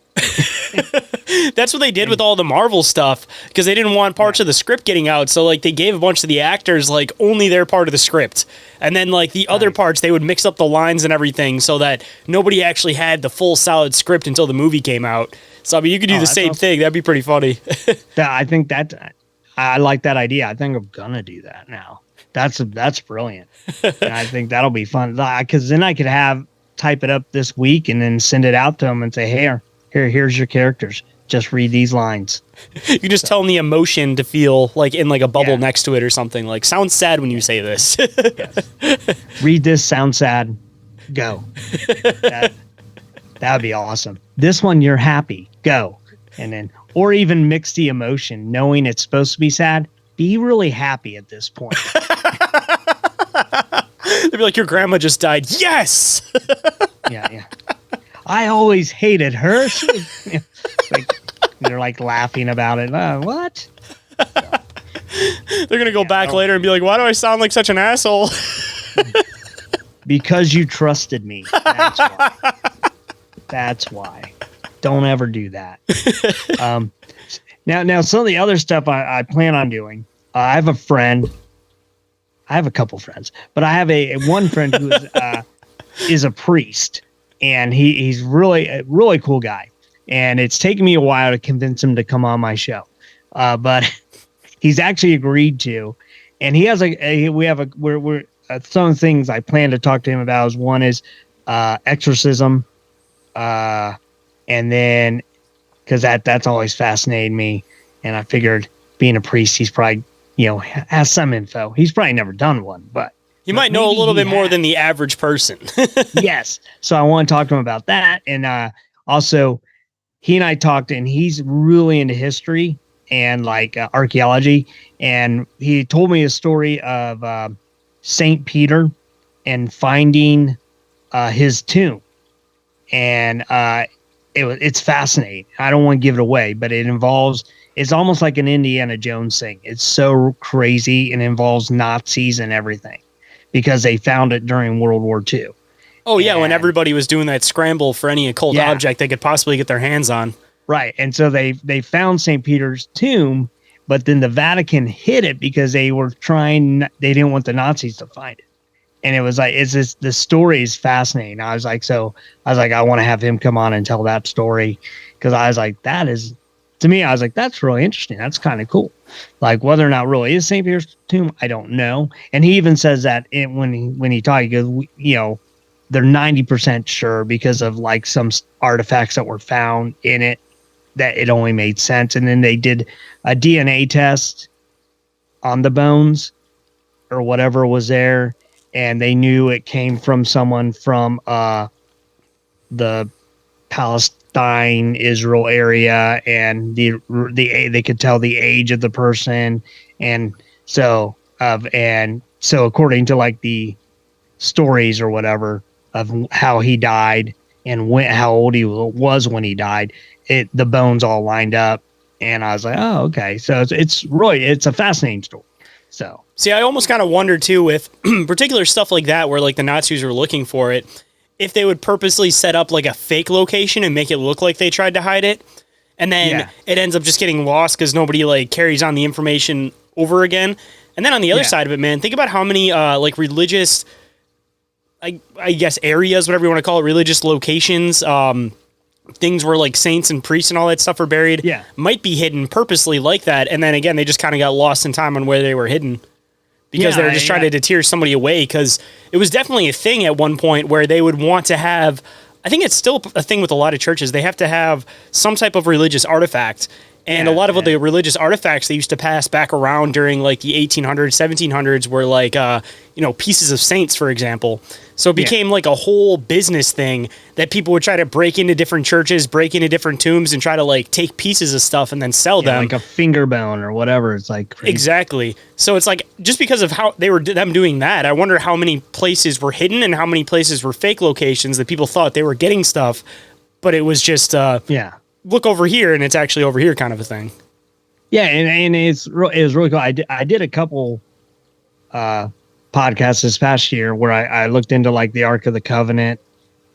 That's what they did with all the Marvel stuff because they didn't want parts of the script getting out. So like they gave a bunch of the actors like only their part of the script, and then like the other parts they would mix up the lines and everything so that nobody actually had the full solid script until the movie came out. So I mean, you could do the same thing. That'd be pretty funny. I think I like that idea. I think I'm gonna do that now. That's brilliant, and I think that'll be fun because then I could type it up this week and then send it out to them and say, hey. Here's your characters. Just read these lines. You can just tell them the emotion to feel like in like a bubble next to it or something. Like, sounds sad when you say this. Read this, sound sad, go. That would be awesome. This one, you're happy, go. And then, or even mix the emotion, knowing it's supposed to be sad. Be really happy at this point. They'd be like, your grandma just died. Yes! Yeah. I always hated her. They're like laughing about it. What? They're going to go back later and be like, why do I sound like such an asshole? Because you trusted me. That's why. Don't ever do that. Now some of the other stuff I plan on doing. I have a friend. I have a couple friends, but I have one friend who is a priest. And he's really a really cool guy. And it's taken me a while to convince him to come on my show. But he's actually agreed to. And he has we're some of the things I plan to talk to him about is one is exorcism. And then because that's always fascinated me. And I figured being a priest, he's probably, has some info. He's probably never done one, but he might know a little bit more than the average person. Yes. So I want to talk to him about that. And also, he and I talked, and he's really into history and like archaeology. And he told me a story of St. Peter and finding his tomb. And it's fascinating. I don't want to give it away, but it's almost like an Indiana Jones thing. It's so crazy and involves Nazis and everything. because they found it during World War II. Oh yeah, when everybody was doing that scramble for any occult object they could possibly get their hands on. Right. And so they found St. Peter's tomb, but then the Vatican hid it because they didn't want the Nazis to find it. And it was like, the story is fascinating. I was like, I want to have him come on and tell that story. Cause I was like, to me, I was like, that's really interesting. That's kind of cool. Like whether or not really is St. Peter's tomb, I don't know. And he even says that when he talked, he goes, they're 90% sure because of like some artifacts that were found in it that it only made sense. And then they did a DNA test on the bones or whatever was there. And they knew it came from someone from the Palestine, Israel area. And they could tell the age of the person. And so according to like the stories or whatever, of how he died and how old he was when he died, the bones all lined up, and I was like, oh, okay. So it's a fascinating story. So see, I almost kind of wonder too with particular stuff like that, where like the Nazis were looking for it, if they would purposely set up like a fake location and make it look like they tried to hide it, and then it ends up just getting lost because nobody like carries on the information over again. And then on the other side of it, man, think about how many like religious, I guess areas, whatever you want to call it, religious locations, things where like saints and priests and all that stuff are buried, might be hidden purposely like that. And then again, they just kind of got lost in time on where they were hidden because they were just trying to deter somebody away. Because it was definitely a thing at one point where they would want to have, I think it's still a thing with a lot of churches, they have to have some type of religious artifact. And a lot of the religious artifacts they used to pass back around during like the 1800s, 1700s were like, pieces of saints, for example. So it became like a whole business thing that people would try to break into different churches, break into different tombs and try to like take pieces of stuff and then sell them. Like a finger bone or whatever. It's like crazy. Exactly. So it's like, just because of how they were them doing that, I wonder how many places were hidden and how many places were fake locations that people thought they were getting stuff, but it was just, look over here and it's actually over here kind of a thing. Yeah. And it was really cool. I did a couple podcasts this past year where I looked into like the Ark of the Covenant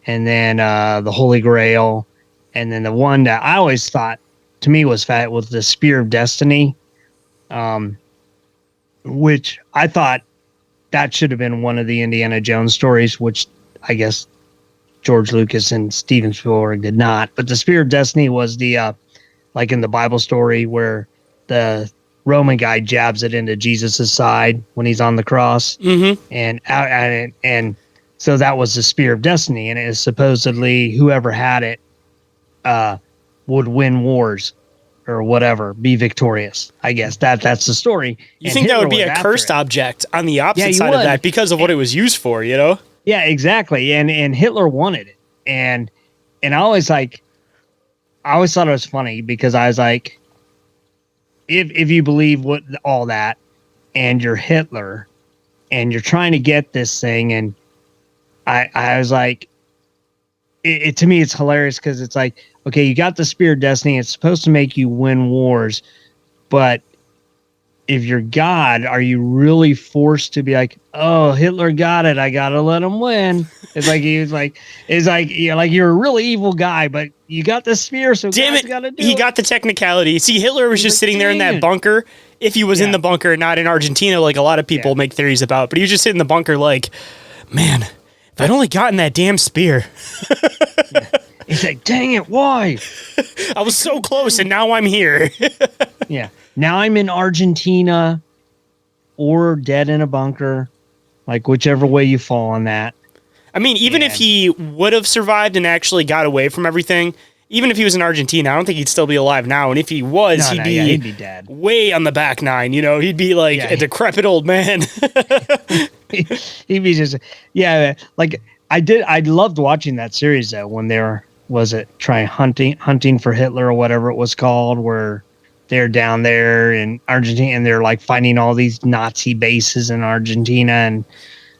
and then the Holy Grail. And then the one that I always thought to me was the Spear of Destiny, which I thought that should have been one of the Indiana Jones stories, which I guess George Lucas and Steven Spielberg did not. But the Spear of Destiny was the like in the Bible story where the Roman guy jabs it into Jesus's side when he's on the cross, and so that was the Spear of Destiny, and it is supposedly whoever had it would win wars or whatever, be victorious. I guess that's the story. You think that would be a cursed object on the opposite side of that because of what it was used for, you know? Yeah, exactly. And Hitler wanted it. And I always thought it was funny because I was like, if you believe all that and you're Hitler and you're trying to get this thing, and I was like, it to me, it's hilarious because it's like, okay, you got the Spear of Destiny. It's supposed to make you win wars, but if you're God, are you really forced to be like, oh, Hitler got it, I gotta let him win? It's like you're a really evil guy, but you got the spear, so damn it, gotta do he got the technicality. See, Hitler was just sitting there in that bunker. If he was in the bunker, not in Argentina, like a lot of people make theories about, but he was just sitting in the bunker, like, man, if I'd only gotten that damn spear. He's like, dang it, why? I was so close, and now I'm here. Yeah. Now I'm in Argentina or dead in a bunker, like whichever way you fall on that. I mean, even if he would have survived and actually got away from everything, even if he was in Argentina, I don't think he'd still be alive now. And if he was, he'd be dead. Way on the back nine, you know? He'd be like a decrepit old man. He'd be just, like I loved watching that series though, when they were, hunting for Hitler or whatever it was called, where they're down there in Argentina and they're like finding all these Nazi bases in Argentina. And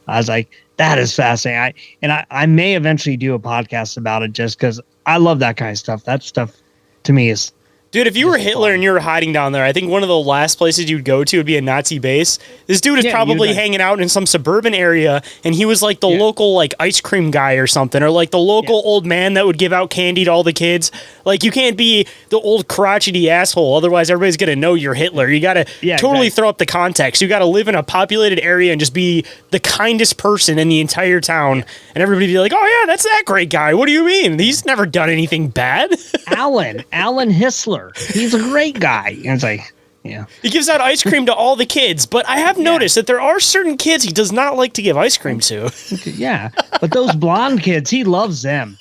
I was like, that is fascinating. I may eventually do a podcast about it just because I love that kind of stuff. That stuff to me is Dude, if you were Hitler and you were hiding down there, I think one of the last places you'd go to would be a Nazi base. This dude is probably hanging out in some suburban area, and he was like the local like ice cream guy or something, or like the local old man that would give out candy to all the kids. Like, you can't be the old crotchety asshole, otherwise everybody's gonna know you're Hitler. You gotta totally throw up the context. You gotta live in a populated area and just be the kindest person in the entire town, and everybody be like, "Oh yeah, that's that great guy. What do you mean? He's never done anything bad." Alan Hissler. He's a great guy. And it's like, he gives out ice cream to all the kids, but I have noticed that there are certain kids he does not like to give ice cream to. Yeah, but those blonde kids, he loves them.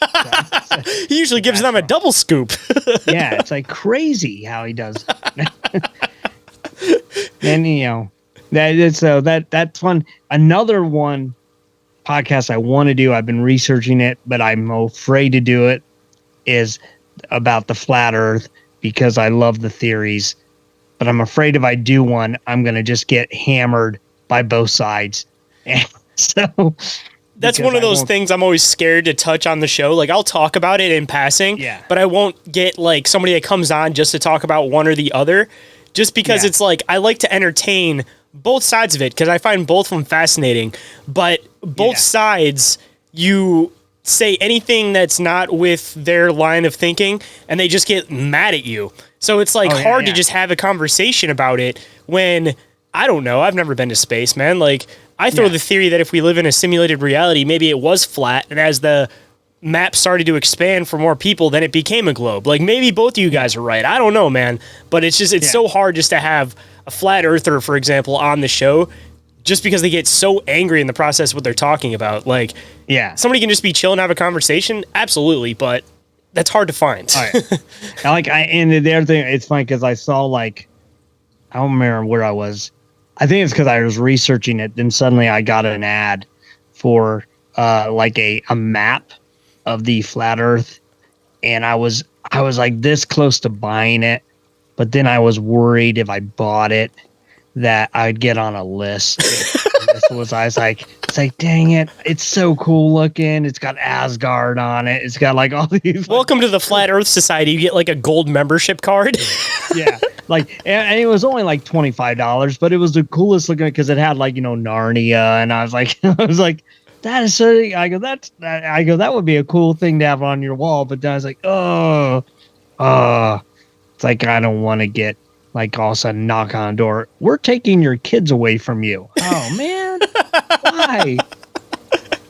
So, he usually gives them a double scoop. Yeah, it's like crazy how he does. And that's fun. Another one podcast I want to do, I've been researching it, but I'm afraid to do it, is about the flat earth, because I love the theories, but I'm afraid if I do one, I'm going to just get hammered by both sides. And so that's one of those things I'm always scared to touch on the show. Like, I'll talk about it in passing, but I won't get like somebody that comes on just to talk about one or the other, just because it's like, I like to entertain both sides of it, because I find both of them fascinating, but both sides, you say anything that's not with their line of thinking and they just get mad at you. So it's like hard to just have a conversation about it when, I don't know, I've never been to space, man. Like, I throw the theory that if we live in a simulated reality, maybe it was flat, and as the map started to expand for more people, then it became a globe. Like, maybe both of you guys are right. I don't know, man. But it's just, it's so hard just to have a flat earther, for example, on the show, just because they get so angry in the process what they're talking about. Like, somebody can just be chill and have a conversation, absolutely, but that's hard to find. And the other thing, it's funny because I saw, like, I don't remember where I was. I think it's because I was researching it. Then suddenly I got an ad for like a map of the flat Earth, and I was like this close to buying it, but then I was worried if I bought it that I'd get on a list. I was like, it's like, dang it, it's so cool looking. It's got Asgard on it. It's got like all these. Welcome to the Flat Earth Society. You get like a gold membership card. Like, and it was only like $25, but it was the coolest looking because it had like, Narnia, and I was like, that is so. I go, that would be a cool thing to have on your wall. But then I was like, it's like, I don't want to get like all of a sudden knock on the door. We're taking your kids away from you. Oh man, why?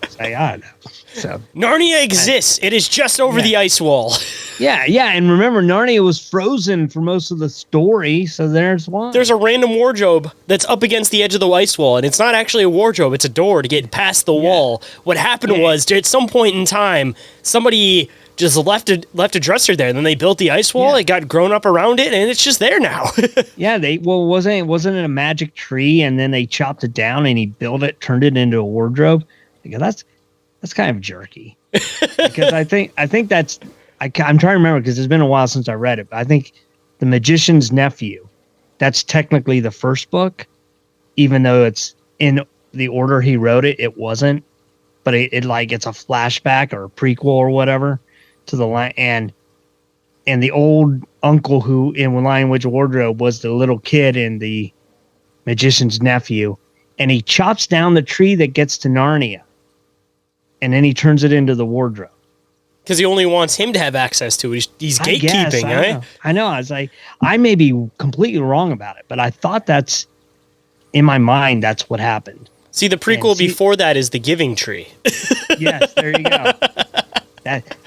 Say, I don't know. So Narnia exists. It is just over the ice wall. Yeah, and remember, Narnia was frozen for most of the story, so there's one. There's a random wardrobe that's up against the edge of the ice wall, and it's not actually a wardrobe, it's a door to get past the wall. What happened was, at some point in time, somebody just left a dresser there, and then they built the ice wall, it got grown up around it, and it's just there now. Wasn't it a magic tree, and then they chopped it down, and he built it, turned it into a wardrobe? Because that's kind of jerky. Because I think that's... I'm trying to remember because it's been a while since I read it, but I think The Magician's Nephew, that's technically the first book, even though it's in the order he wrote it, it wasn't, but it's a flashback or a prequel or whatever to the line. And the old uncle who in Lion Witch Wardrobe was the little kid in The Magician's Nephew, and he chops down the tree that gets to Narnia, and then he turns it into the wardrobe. Because he only wants him to have access to it. He's gatekeeping, right? I know. I was like, I may be completely wrong about it, but I thought that's, in my mind, that's what happened. See, the prequel before that is The Giving Tree. Yes, there you go.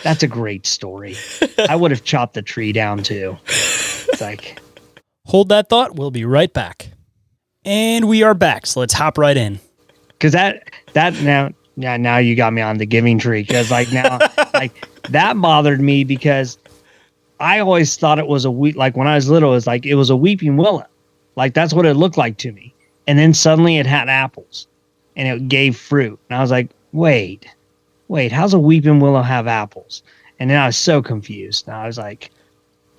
That's a great story. I would have chopped the tree down, too. It's like... Hold that thought. We'll be right back. And we are back, so let's hop right in. Because now you got me on The Giving Tree, because that bothered me because I always thought it was like when I was little, it was a weeping willow. Like that's what it looked like to me. And then suddenly it had apples and it gave fruit. And I was like, wait, how's a weeping willow have apples? And then I was so confused. And I was like,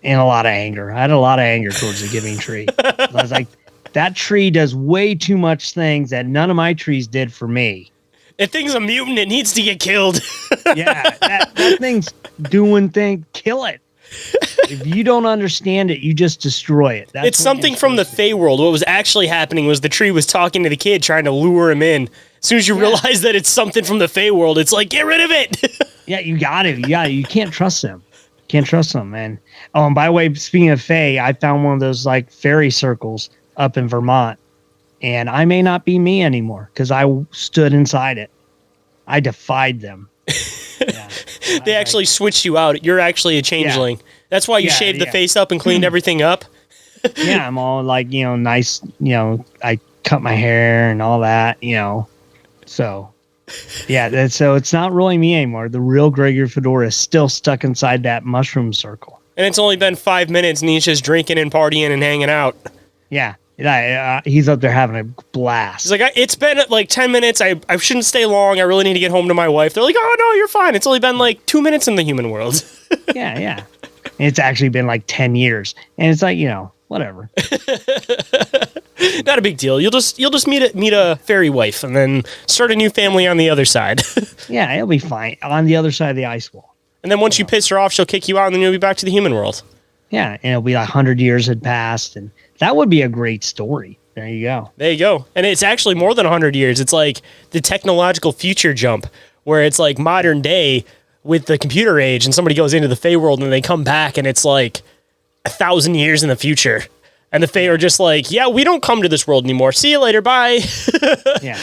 in a lot of anger. I had a lot of anger towards The Giving Tree. I was like, that tree does way too much things that none of my trees did for me. That thing's a mutant. It needs to get killed. Yeah, that thing's doing things. Kill it. If you don't understand it, you just destroy it. It's something from the Fey world. What was actually happening was the tree was talking to the kid, trying to lure him in. As soon as you realize that it's something from the Fey world, it's like, get rid of it. Yeah, you got it. You can't trust them. Can't trust them, man. Oh, and by the way, speaking of Fey, I found one of those like fairy circles up in Vermont, and I may not be me anymore because I stood inside it. I defied them. Yeah. They actually switched you out. You're actually a changeling. Yeah. That's why you shaved the face up and cleaned everything up. Yeah, I'm all like, nice, I cut my hair and all that, So, yeah, so it's not really me anymore. The real Gregory Fedora is still stuck inside that mushroom circle. And it's only been 5 minutes and he's just drinking and partying and hanging out. Yeah. He's up there having a blast. He's like, it's been like 10 minutes. I shouldn't stay long. I really need to get home to my wife. They're like, oh, no, you're fine. It's only been like 2 minutes in the human world. Yeah. It's actually been like 10 years. And it's like, whatever. Not a big deal. You'll just meet a fairy wife and then start a new family on the other side. Yeah, it'll be fine. On the other side of the ice wall. And then once you piss her off, she'll kick you out and then you'll be back to the human world. Yeah, and it'll be like 100 years had passed, and that would be a great story. There you go. There you go. And it's actually more than 100 years. It's like the technological future jump, where it's like modern day with the computer age, and somebody goes into the Fey world and they come back and it's like 1,000 years in the future. And the Fey are just like, yeah, we don't come to this world anymore. See you later. Bye. Yeah.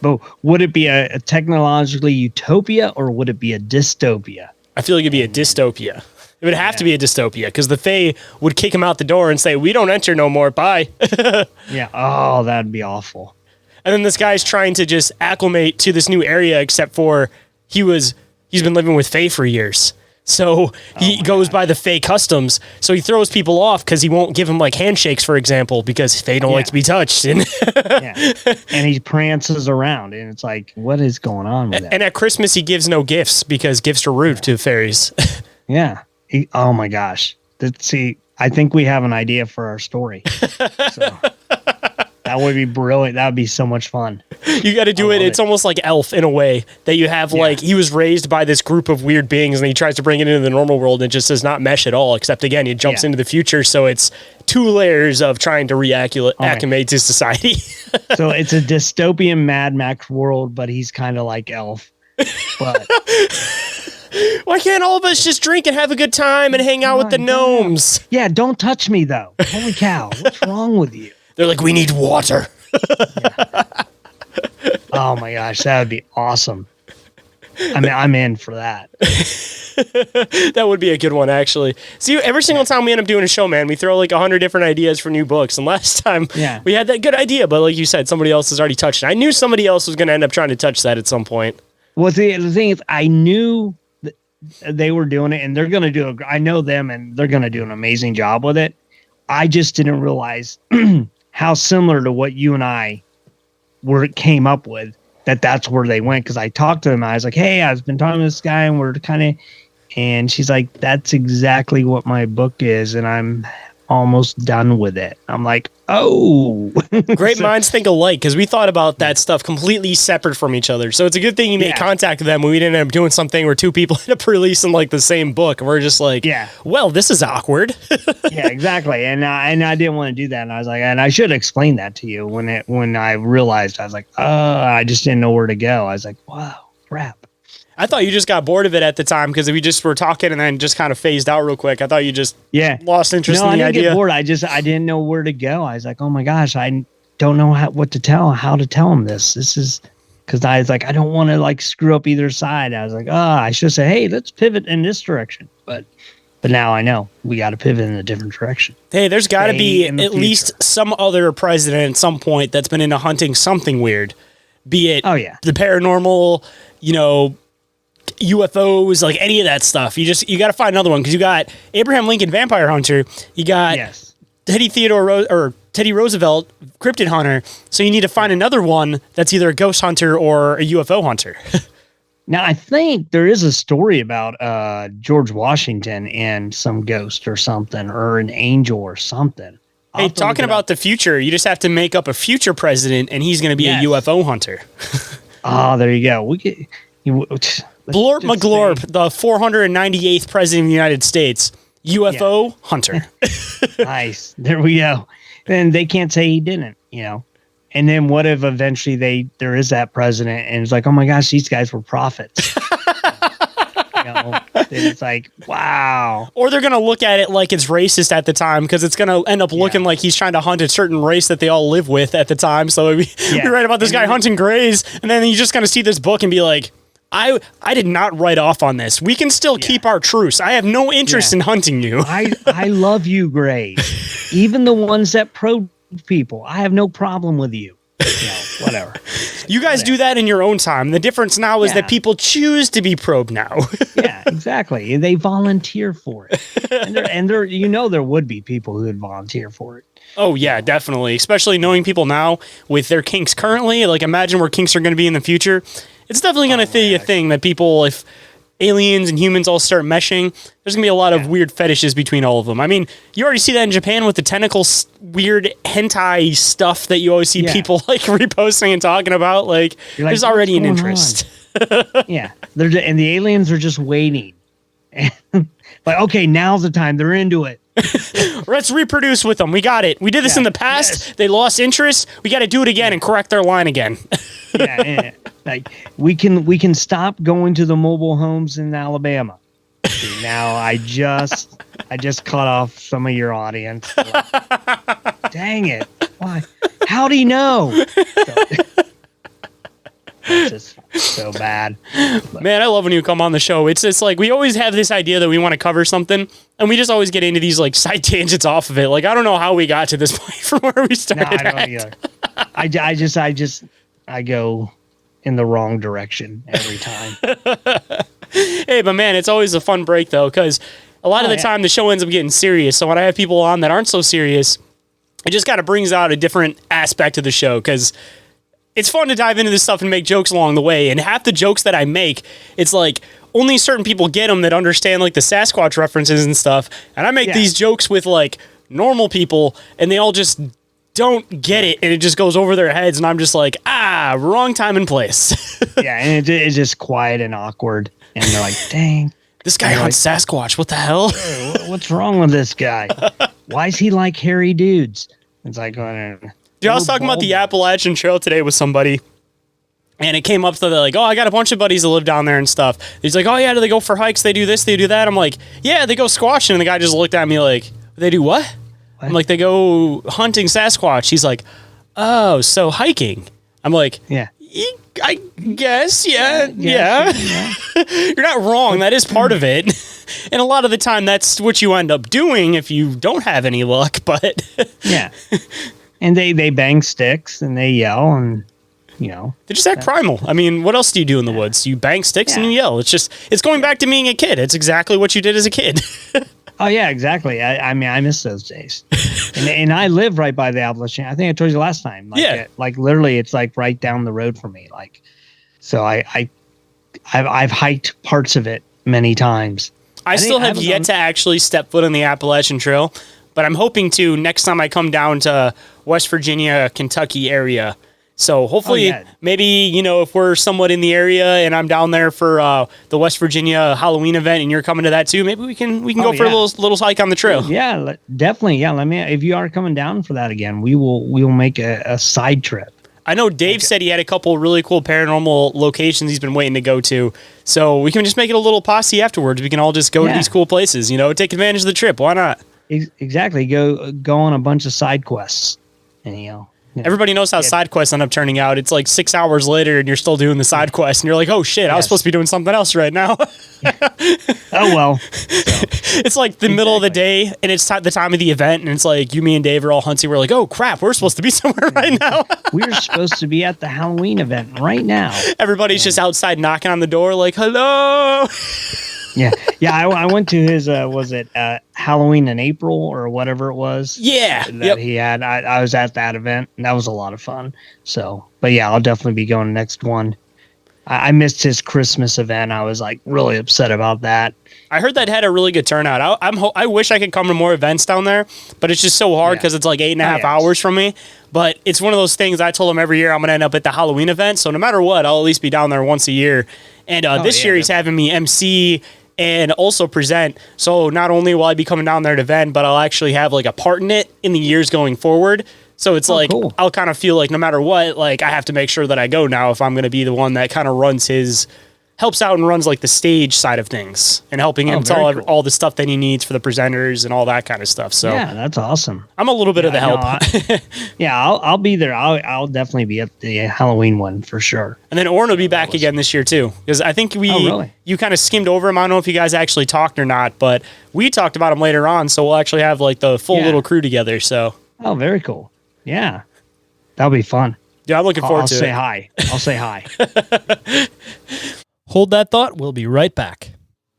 But would it be a technologically utopia or would it be a dystopia? I feel like it'd be a dystopia. It would have to be a dystopia because the Fae would kick him out the door and say, we don't enter no more. Bye. Yeah. Oh, that'd be awful. And then this guy's trying to just acclimate to this new area, except for he's been living with Fae for years. So he goes by the Fae customs. So he throws people off because he won't give them like handshakes, for example, because Fae don't like to be touched. And and he prances around and it's like, what is going on with that? And at Christmas, he gives no gifts because gifts are rude to fairies. Yeah. Oh my gosh. I think we have an idea for our story. So that would be brilliant. That would be so much fun. You got to do it. It's almost like Elf in a way that you have like, he was raised by this group of weird beings and he tries to bring it into the normal world and it just does not mesh at all. Except again, it jumps into the future. So it's 2 layers of trying to acclimate to society. So it's a dystopian Mad Max world, but he's kind of like Elf. But why can't all of us just drink and have a good time and hang out with the gnomes? Yeah, don't touch me though. Holy cow, what's wrong with you? They're like, we need water. Oh my gosh, that would be awesome. I mean, I'm in for that. That would be a good one, actually. See, every single time we end up doing a show, man, we throw like 100 different ideas for new books. And last time we had that good idea, but like you said, somebody else has already touched it. I knew somebody else was going to end up trying to touch that at some point. Well, the thing is, I knew that they were doing it, and they're going to do I know them, and they're going to do an amazing job with it. I just didn't realize how similar to what you and I came up with, that's where they went. Because I talked to them, I was like, hey, I've been talking to this guy, and we're kind of, and she's like, that's exactly what my book is, and I'm almost done with it. I'm like, oh. Great minds think alike, because we thought about that stuff completely separate from each other. So it's a good thing you made contact with them when we didn't end up doing something where 2 people end up releasing like the same book. And we're just like, well, this is awkward. Yeah, exactly. And I didn't want to do that. And I was like, and I should explain that to you when I realized, I was like, I just didn't know where to go. I was like, wow, crap. I thought you just got bored of it at the time because we just were talking and then just kind of phased out real quick. I thought you just lost interest in the idea. I didn't get bored. I didn't know where to go. I was like, oh my gosh, I don't know how to tell him this. This is because I was like, I don't want to like screw up either side. I was like, I should say, hey, let's pivot in this direction. But now I know we got to pivot in a different direction. Hey, there's got to be at least some other president at some point that's been into hunting something weird, be it the paranormal, UFOs, like any of that stuff. You got to find another one because you got Abraham Lincoln Vampire Hunter, you got Teddy Roosevelt Cryptid Hunter, so you need to find another one that's either a ghost hunter or a UFO hunter. Now I think there is a story about George Washington and some ghost or something, or an angel or something. Hey, talking about the future, you just have to make up a future president and he's going to be a UFO hunter. Oh, there you go. Blorp McGlorp, the 498th president of the United States, UFO hunter. Nice. There we go. And they can't say he didn't, And then what if eventually there is that president and it's like, oh my gosh, these guys were prophets. It's like, wow. Or they're going to look at it like it's racist at the time because it's going to end up looking like he's trying to hunt a certain race that they all live with at the time. So we write about this guy hunting grays, and then you're just going to see this book and be like, I did not write off on this. We can still keep our truce. I have no interest in hunting you. I love you, grays. Even the ones that probe people. I have no problem with you. Whatever. You guys do that in your own time. The difference now is that people choose to be probed now. Yeah, exactly. They volunteer for it. And there would be people who would volunteer for it. Oh, yeah, definitely. Especially knowing people now with their kinks currently. Like, imagine where kinks are going to be in the future. It's definitely going to be a thing that people, if aliens and humans all start meshing, there's going to be a lot of weird fetishes between all of them. I mean, you already see that in Japan with the tentacles, weird hentai stuff that you always see people like reposting and talking about. Like, there's already an interest. Yeah. And the aliens are just waiting. Like, okay, now's the time. They're into it. Let's reproduce with them. We got it. We did this in the past. Yes. They lost interest. We got to do it again and correct their line again. Yeah. Like we can stop going to the mobile homes in Alabama. See, now I just cut off some of your audience. Like, dang it! Why? How'd he know? It's just so bad. But, man, I love when you come on the show. It's like we always have this idea that we want to cover something, and we just always get into these like side tangents off of it. Like I don't know how we got to this point from where we started. No, I don't either. I go in the wrong direction every time. Hey, but man, it's always a fun break though, because a lot of the time the show ends up getting serious. So when I have people on that aren't so serious, it just kind of brings out a different aspect of the show because it's fun to dive into this stuff and make jokes along the way. And half the jokes that I make, it's like only certain people get them that understand like the Sasquatch references and stuff. And I make these jokes with like normal people and they all just don't get it. And it just goes over their heads. And I'm just like, wrong time and place. Yeah. And it's just quiet and awkward. And they're like, dang. This guy hunts Sasquatch. What the hell? What's wrong with this guy? Why is he like hairy dudes? It's like, dude, I was talking about the Appalachian Trail today with somebody, and it came up to like, I got a bunch of buddies that live down there and stuff. He's like, oh yeah, do they go for hikes? They do this, they do that. I'm like, yeah, they go squatching. And the guy just looked at me like, they do what? I'm like, they go hunting Sasquatch. He's like, oh, so hiking. I'm like, yeah. I guess, yeah. You're not wrong. That is part of it. And a lot of the time, that's what you end up doing if you don't have any luck. But yeah. And they bang sticks and they yell and, they just act primal. I mean, what else do you do in the woods? You bang sticks and you yell. It's going back to being a kid. It's exactly what you did as a kid. Oh, yeah, exactly. I mean, I miss those days. And I live right by the Appalachian. I think I told you last time. Like, literally, it's like right down the road from me. Like, so I've hiked parts of it many times. I still have yet to actually step foot on the Appalachian Trail, but I'm hoping to next time I come down to West Virginia, Kentucky area. So hopefully, maybe, if we're somewhat in the area and I'm down there for the West Virginia Halloween event and you're coming to that too, maybe we can go for a little hike on the trail. Yeah, definitely. Yeah, if you are coming down for that again, we will make a side trip. I know Dave said he had a couple really cool paranormal locations he's been waiting to go to. So we can just make it a little posse afterwards. We can all just go to these cool places, take advantage of the trip. Why not? Exactly. Go on a bunch of side quests and, everybody knows how side quests end up turning out. It's like 6 hours later and you're still doing the side quest and you're like, oh shit, I was supposed to be doing something else right now. Oh, well. It's like the middle of the day and it's the time of the event and it's like you, me, and Dave are all hunting. We're like, oh crap, we're supposed to be somewhere right now. We're supposed to be at the Halloween event right now. Everybody's just outside knocking on the door like, hello. Yeah. I went to his Halloween in April or whatever it was. Yeah, that he had. I was at that event and that was a lot of fun. So, but yeah, I'll definitely be going next one. I missed his Christmas event. I was like really upset about that. I heard that had a really good turnout. I wish I could come to more events down there, but it's just so hard because it's like 8.5 hours from me. But it's one of those things I told him every year I'm going to end up at the Halloween event. So no matter what, I'll at least be down there once a year. And this year he's having me MC and also present. So not only will I be coming down there to vent, but I'll actually have like a part in it in the years going forward. So it's cool. I'll kind of feel like no matter what, like I have to make sure that I go now if I'm going to be the one that kind of helps out and runs like the stage side of things and helping him tell all the stuff that he needs for the presenters and all that kind of stuff. So yeah, that's awesome. I'm a little bit of the help. I'll be there. I'll definitely be at the Halloween one for sure. And then Orin will be back again this year too, because I think you kind of skimmed over him. I don't know if you guys actually talked or not, but we talked about him later on. So we'll actually have like the full little crew together. So very cool. Yeah, that'll be fun. Yeah, I'm looking forward to it. I'll say hi. Hold that thought. We'll be right back.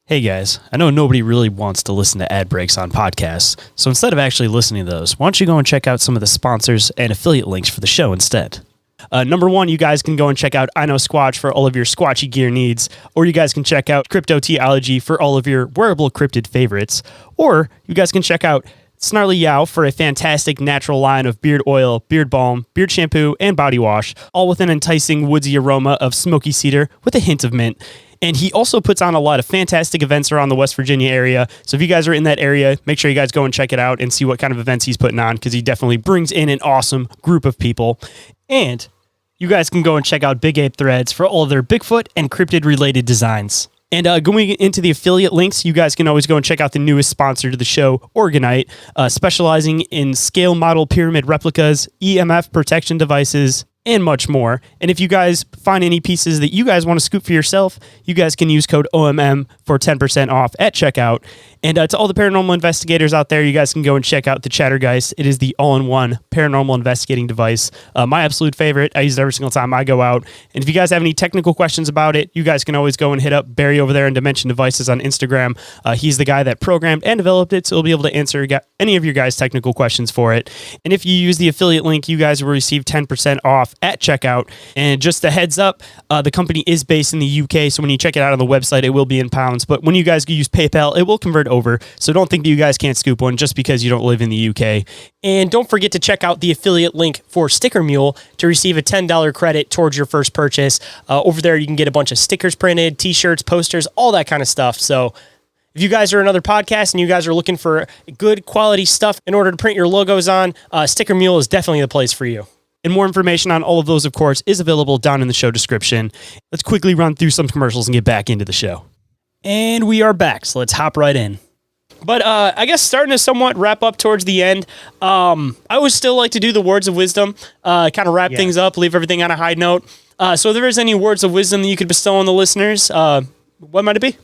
Hey guys, I know nobody really wants to listen to ad breaks on podcasts, so instead of actually listening to those, why don't you go and check out some of the sponsors and affiliate links for the show instead? Number one, you guys can go and check out I Know Squatch for all of your squatchy gear needs, or you guys can check out Cryptoteology for all of your wearable cryptid favorites, or you guys can check out Snarly Yow for a fantastic natural line of beard oil, beard balm, beard shampoo, and body wash, all with an enticing woodsy aroma of smoky cedar with a hint of mint. And he also puts on a lot of fantastic events around the West Virginia area. So if you guys are in that area, make sure you guys go and check it out and see what kind of events he's putting on, because he definitely brings in an awesome group of people. And you guys can go and check out Big Ape Threads for all of their Bigfoot and cryptid-related designs. And going into the affiliate links, you guys can always go and check out the newest sponsor to the show, Oregon-ite, specializing in scale model pyramid replicas, EMF protection devices, and much more. And if you guys find any pieces that you guys want to scoop for yourself, you guys can use code OMM for 10% off at checkout. And to all the paranormal investigators out there, you guys can go and check out the Chattergeist. It is the all-in-one paranormal investigating device. My absolute favorite. I use it every single time I go out. And if you guys have any technical questions about it, you guys can always go and hit up Barry over there in Dimension Devices on Instagram. He's the guy that programmed and developed it, so he'll be able to answer any of your guys' technical questions for it. And if you use the affiliate link, you guys will receive 10% off at checkout. And just a heads up, the company is based in the UK, so when you check it out on the website, it will be in pounds. But when you guys use PayPal, it will convert over. So don't think that you guys can't scoop one just because you don't live in the UK. And don't forget to check out the affiliate link for Sticker Mule to receive a $10 credit towards your first purchase. Over there, you can get a bunch of stickers printed, t-shirts, posters, all that kind of stuff. So if you guys are another podcast and you guys are looking for good quality stuff in order to print your logos on, Sticker Mule is definitely the place for you. And more information on all of those, of course, is available down in the show description. Let's quickly run through some commercials and get back into the show. And we are back, so let's hop right in. But I guess starting to somewhat wrap up towards the end, I would still like to do the words of wisdom, kind of wrap things up, leave everything on a high note. So if there is any words of wisdom that you could bestow on the listeners, what might it be?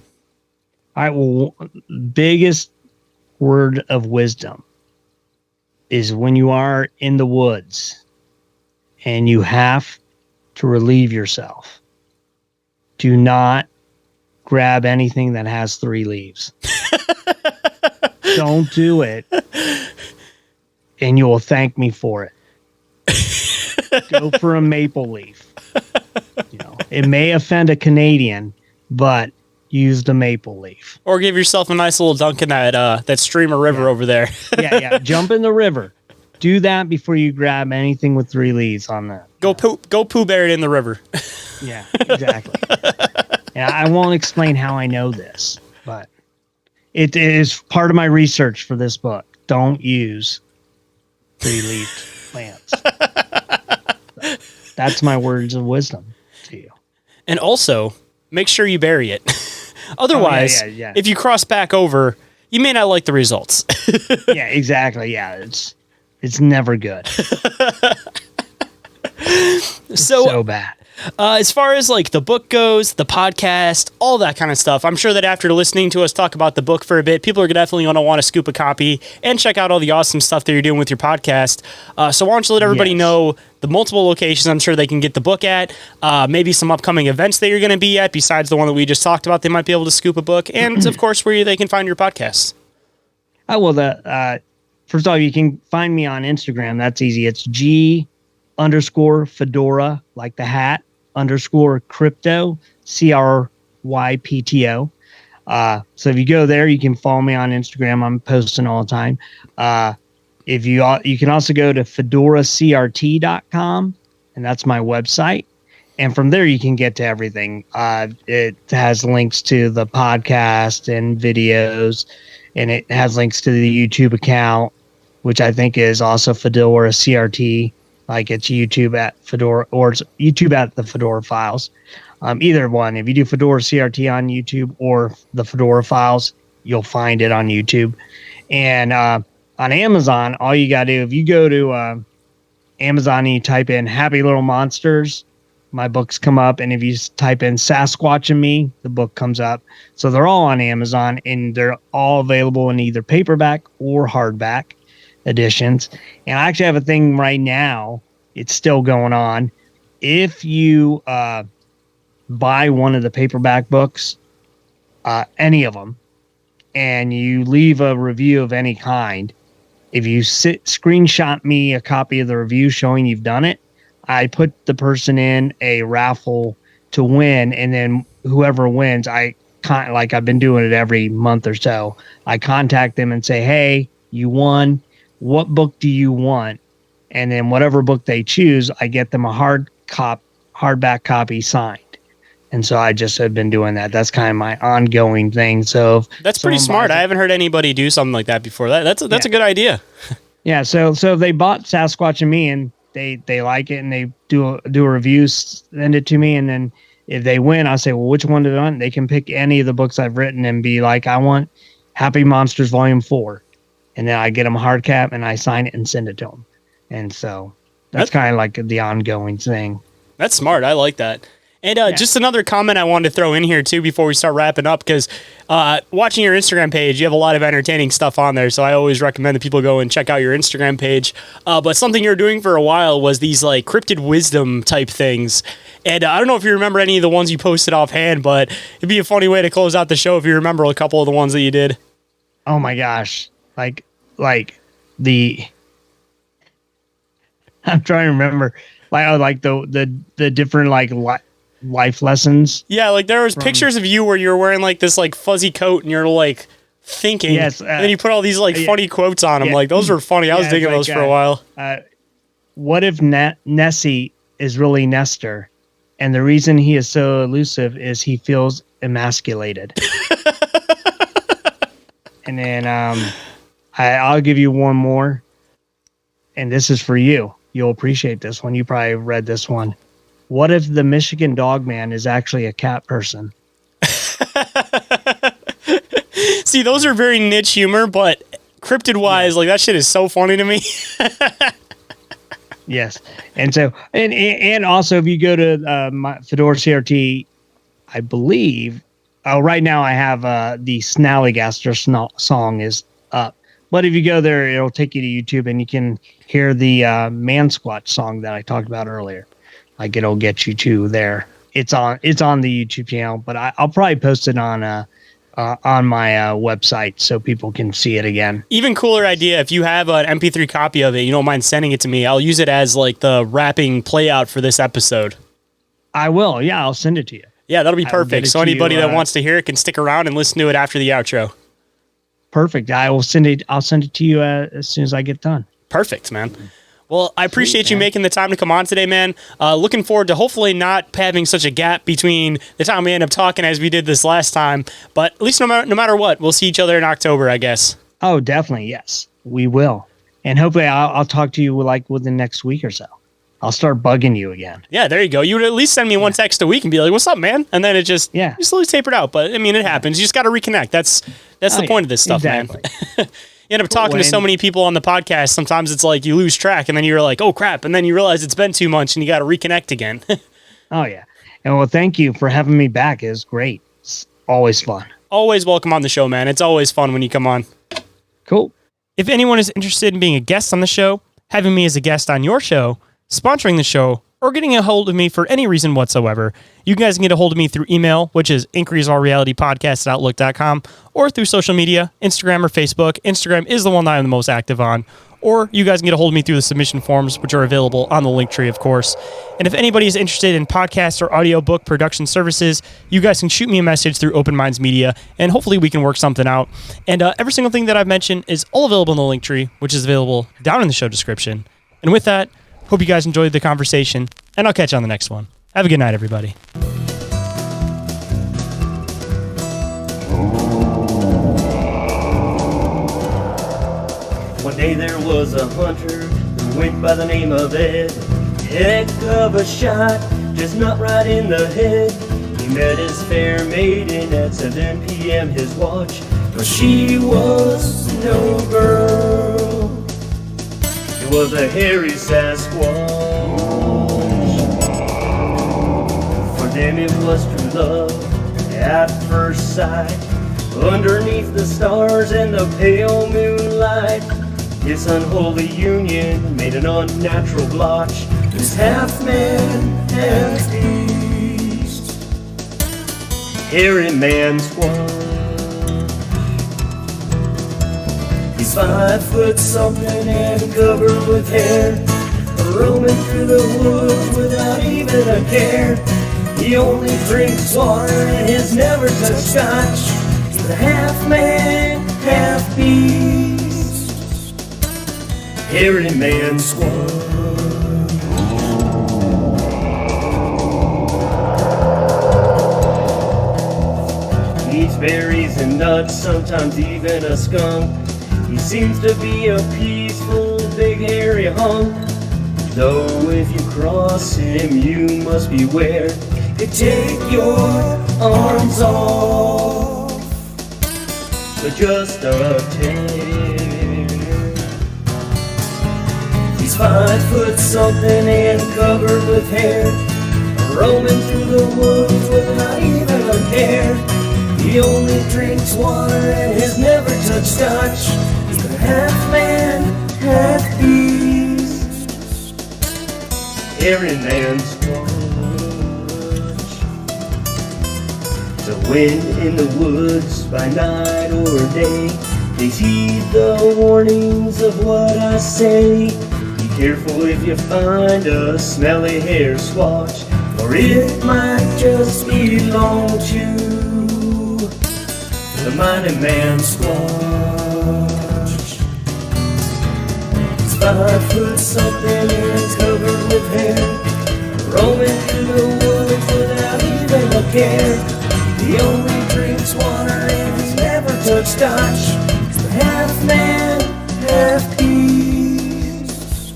All right, well, biggest word of wisdom is when you are in the woods and you have to relieve yourself, do not grab anything that has 3 leaves. Don't do it, and you will thank me for it. Go for a maple leaf. It may offend a Canadian, but use the maple leaf. Or give yourself a nice little dunk in that stream or river over there. Yeah. Jump in the river. Do that before you grab anything with 3 leaves on that. Go poo bear it in the river. Yeah, exactly. And I won't explain how I know this, but it is part of my research for this book. Don't use 3-leafed plants. That's my words of wisdom to you. And also, make sure you bury it. Otherwise, if you cross back over, you may not like the results. Yeah, exactly. Yeah, it's never good. So bad. As far as like the book goes, the podcast, all that kind of stuff, I'm sure that after listening to us talk about the book for a bit, people are definitely going to want to scoop a copy and check out all the awesome stuff that you're doing with your podcast. So why don't you let everybody know the multiple locations I'm sure they can get the book at, maybe some upcoming events that you're going to be at besides the one that we just talked about. They might be able to scoop a book, and of course where they can find your podcasts. First of all, you can find me on Instagram. That's easy. It's G_Fedora, like the hat, _crypto, CRYPTO. So if you go there, you can follow me on Instagram. I'm posting all the time. If you can also go to fedoracrt.com, and that's my website. And from there, you can get to everything. It has links to the podcast and videos, and it has links to the YouTube account, which I think is also Fedora CRT. Like it's YouTube at Fedora, or it's YouTube at the Fedora Files. Either one. If you do Fedora CRT on YouTube or the Fedora Files, you'll find it on YouTube. And on Amazon, all you got to do, if you go to Amazon and you type in Happy Little Monsters, my books come up. And if you type in Sasquatch and Me, the book comes up. So they're all on Amazon, and they're all available in either paperback or hardback editions. And I actually have a thing right now. It's still going on. If you buy one of the paperback books, any of them, and you leave a review of any kind, if you screenshot me a copy of the review showing you've done it, I put the person in a raffle to win, and then whoever wins, I've been doing it every month or so. I contact them and say, "Hey, you won. What book do you want?" And then whatever book they choose, I get them a hardback copy signed. And so I just have been doing that. That's kind of my ongoing thing. So that's pretty smart. I haven't heard anybody do something like that before. That's a good idea. Yeah. So if they bought Sasquatch and Me and they like it and they do a review, send it to me, and then if they win, I'll say, well, which one do they want? They can pick any of the books I've written and be like, I want Happy Monsters Volume 4. And then I get them a hard cap and I sign it and send it to them. And so that's kind of like the ongoing thing. That's smart. I like that. And just another comment I wanted to throw in here, too, before we start wrapping up, because watching your Instagram page, you have a lot of entertaining stuff on there, so I always recommend that people go and check out your Instagram page. But something you were doing for a while was these, like, cryptid wisdom type things. And I don't know if you remember any of the ones you posted offhand, but it'd be a funny way to close out the show if you remember a couple of the ones that you did. Oh, my gosh. Like the... I'm trying to remember. Like the different, like... life lessons. Yeah, like there was pictures of you where you're wearing like this like fuzzy coat and you're like thinking. Yes, and then you put all these like funny quotes on them. Like those were funny. I was digging those for a while. What if Nessie is really Nestor, and the reason he is so elusive is he feels emasculated? And then I'll give you one more, and this is for you. You'll appreciate this one. You probably read this one. What if the Michigan dog man is actually a cat person? See, those are very niche humor, but cryptid-wise, like that shit is so funny to me. Yes, and so and also if you go to my Fedora CRT, I believe. Oh, right now I have the Snallygaster song is up, but if you go there, it'll take you to YouTube and you can hear the Mansquatch song that I talked about earlier. Like it'll get you to there. It's on the YouTube channel, but I'll probably post it on my website so people can see it again. Even cooler idea, if you have an MP3 copy of it, you don't mind sending it to me. I'll use it as like the wrapping play out for this episode. I will. Yeah, I'll send it to you. Yeah, that'll be perfect. So anybody that wants to hear it can stick around and listen to it after the outro. Perfect. I'll send it to you as soon as I get done. Perfect, man. Well, I appreciate you making the time to come on today, man. Looking forward to hopefully not having such a gap between the time we end up talking as we did this last time. But at least no matter what, we'll see each other in October, I guess. Oh, definitely. Yes, we will. And hopefully I'll talk to you like within the next week or so. I'll start bugging you again. Yeah, there you go. You would at least send me one text a week and be like, what's up, man? And then it just slowly tapered out. But, I mean, it happens. You just got to reconnect. That's the point of this stuff, man. You end up talking to so many people on the podcast. Sometimes it's like you lose track and then you're like, oh, crap. And then you realize it's been 2 months and you got to reconnect again. Oh, yeah. And well, thank you for having me back. It was great. It's always fun. Always welcome on the show, man. It's always fun when you come on. Cool. If anyone is interested in being a guest on the show, having me as a guest on your show, sponsoring the show, or getting a hold of me for any reason whatsoever, you guys can get a hold of me through email, which is increaseallrealitypodcast@outlook.com, or through social media, Instagram or Facebook. Instagram is the one that I'm the most active on. Or you guys can get a hold of me through the submission forms, which are available on the Linktree, of course. And if anybody is interested in podcast or audiobook production services, you guys can shoot me a message through Open Minds Media, and hopefully we can work something out. And every single thing that I've mentioned is all available in the Linktree, which is available down in the show description. And with that, hope you guys enjoyed the conversation, and I'll catch you on the next one. Have a good night, everybody. One day there was a hunter who went by the name of Ed. Heck of a shot, just not right in the head. He met his fair maiden at 7 p.m. his watch, but she was no girl. It was a hairy Sasquatch. For them it was true love at first sight. Underneath the stars and the pale moonlight, this unholy union made an unnatural blotch. This half man, half beast, hairy Mansquatch. He's 5 foot something and covered with hair, roaming through the woods without even a care. He only drinks water and has never touched scotch. He's a half man, half beast, hairy Mansquatch. Eats berries and nuts, sometimes even a skunk. He seems to be a peaceful, big hairy hunk. Though if you cross him, you must beware. He'll take your arms off with just a tear. He's 5 foot something and covered with hair, roaming through the woods without even a care. He only drinks water and has never touched scotch. He's a half man, half beast, hairy Mansquatch. The wind in the woods by night or day, please heed the warnings of what I say. Be careful if you find a smelly hair squatch, or it might just belong to the mighty Mansquatch. He's 5 foot something and covered with hair, roaming through the woods without even a care. He only drinks water and he's never touched scotch. He's a half man, half beast,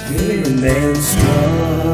hairy Mansquatch.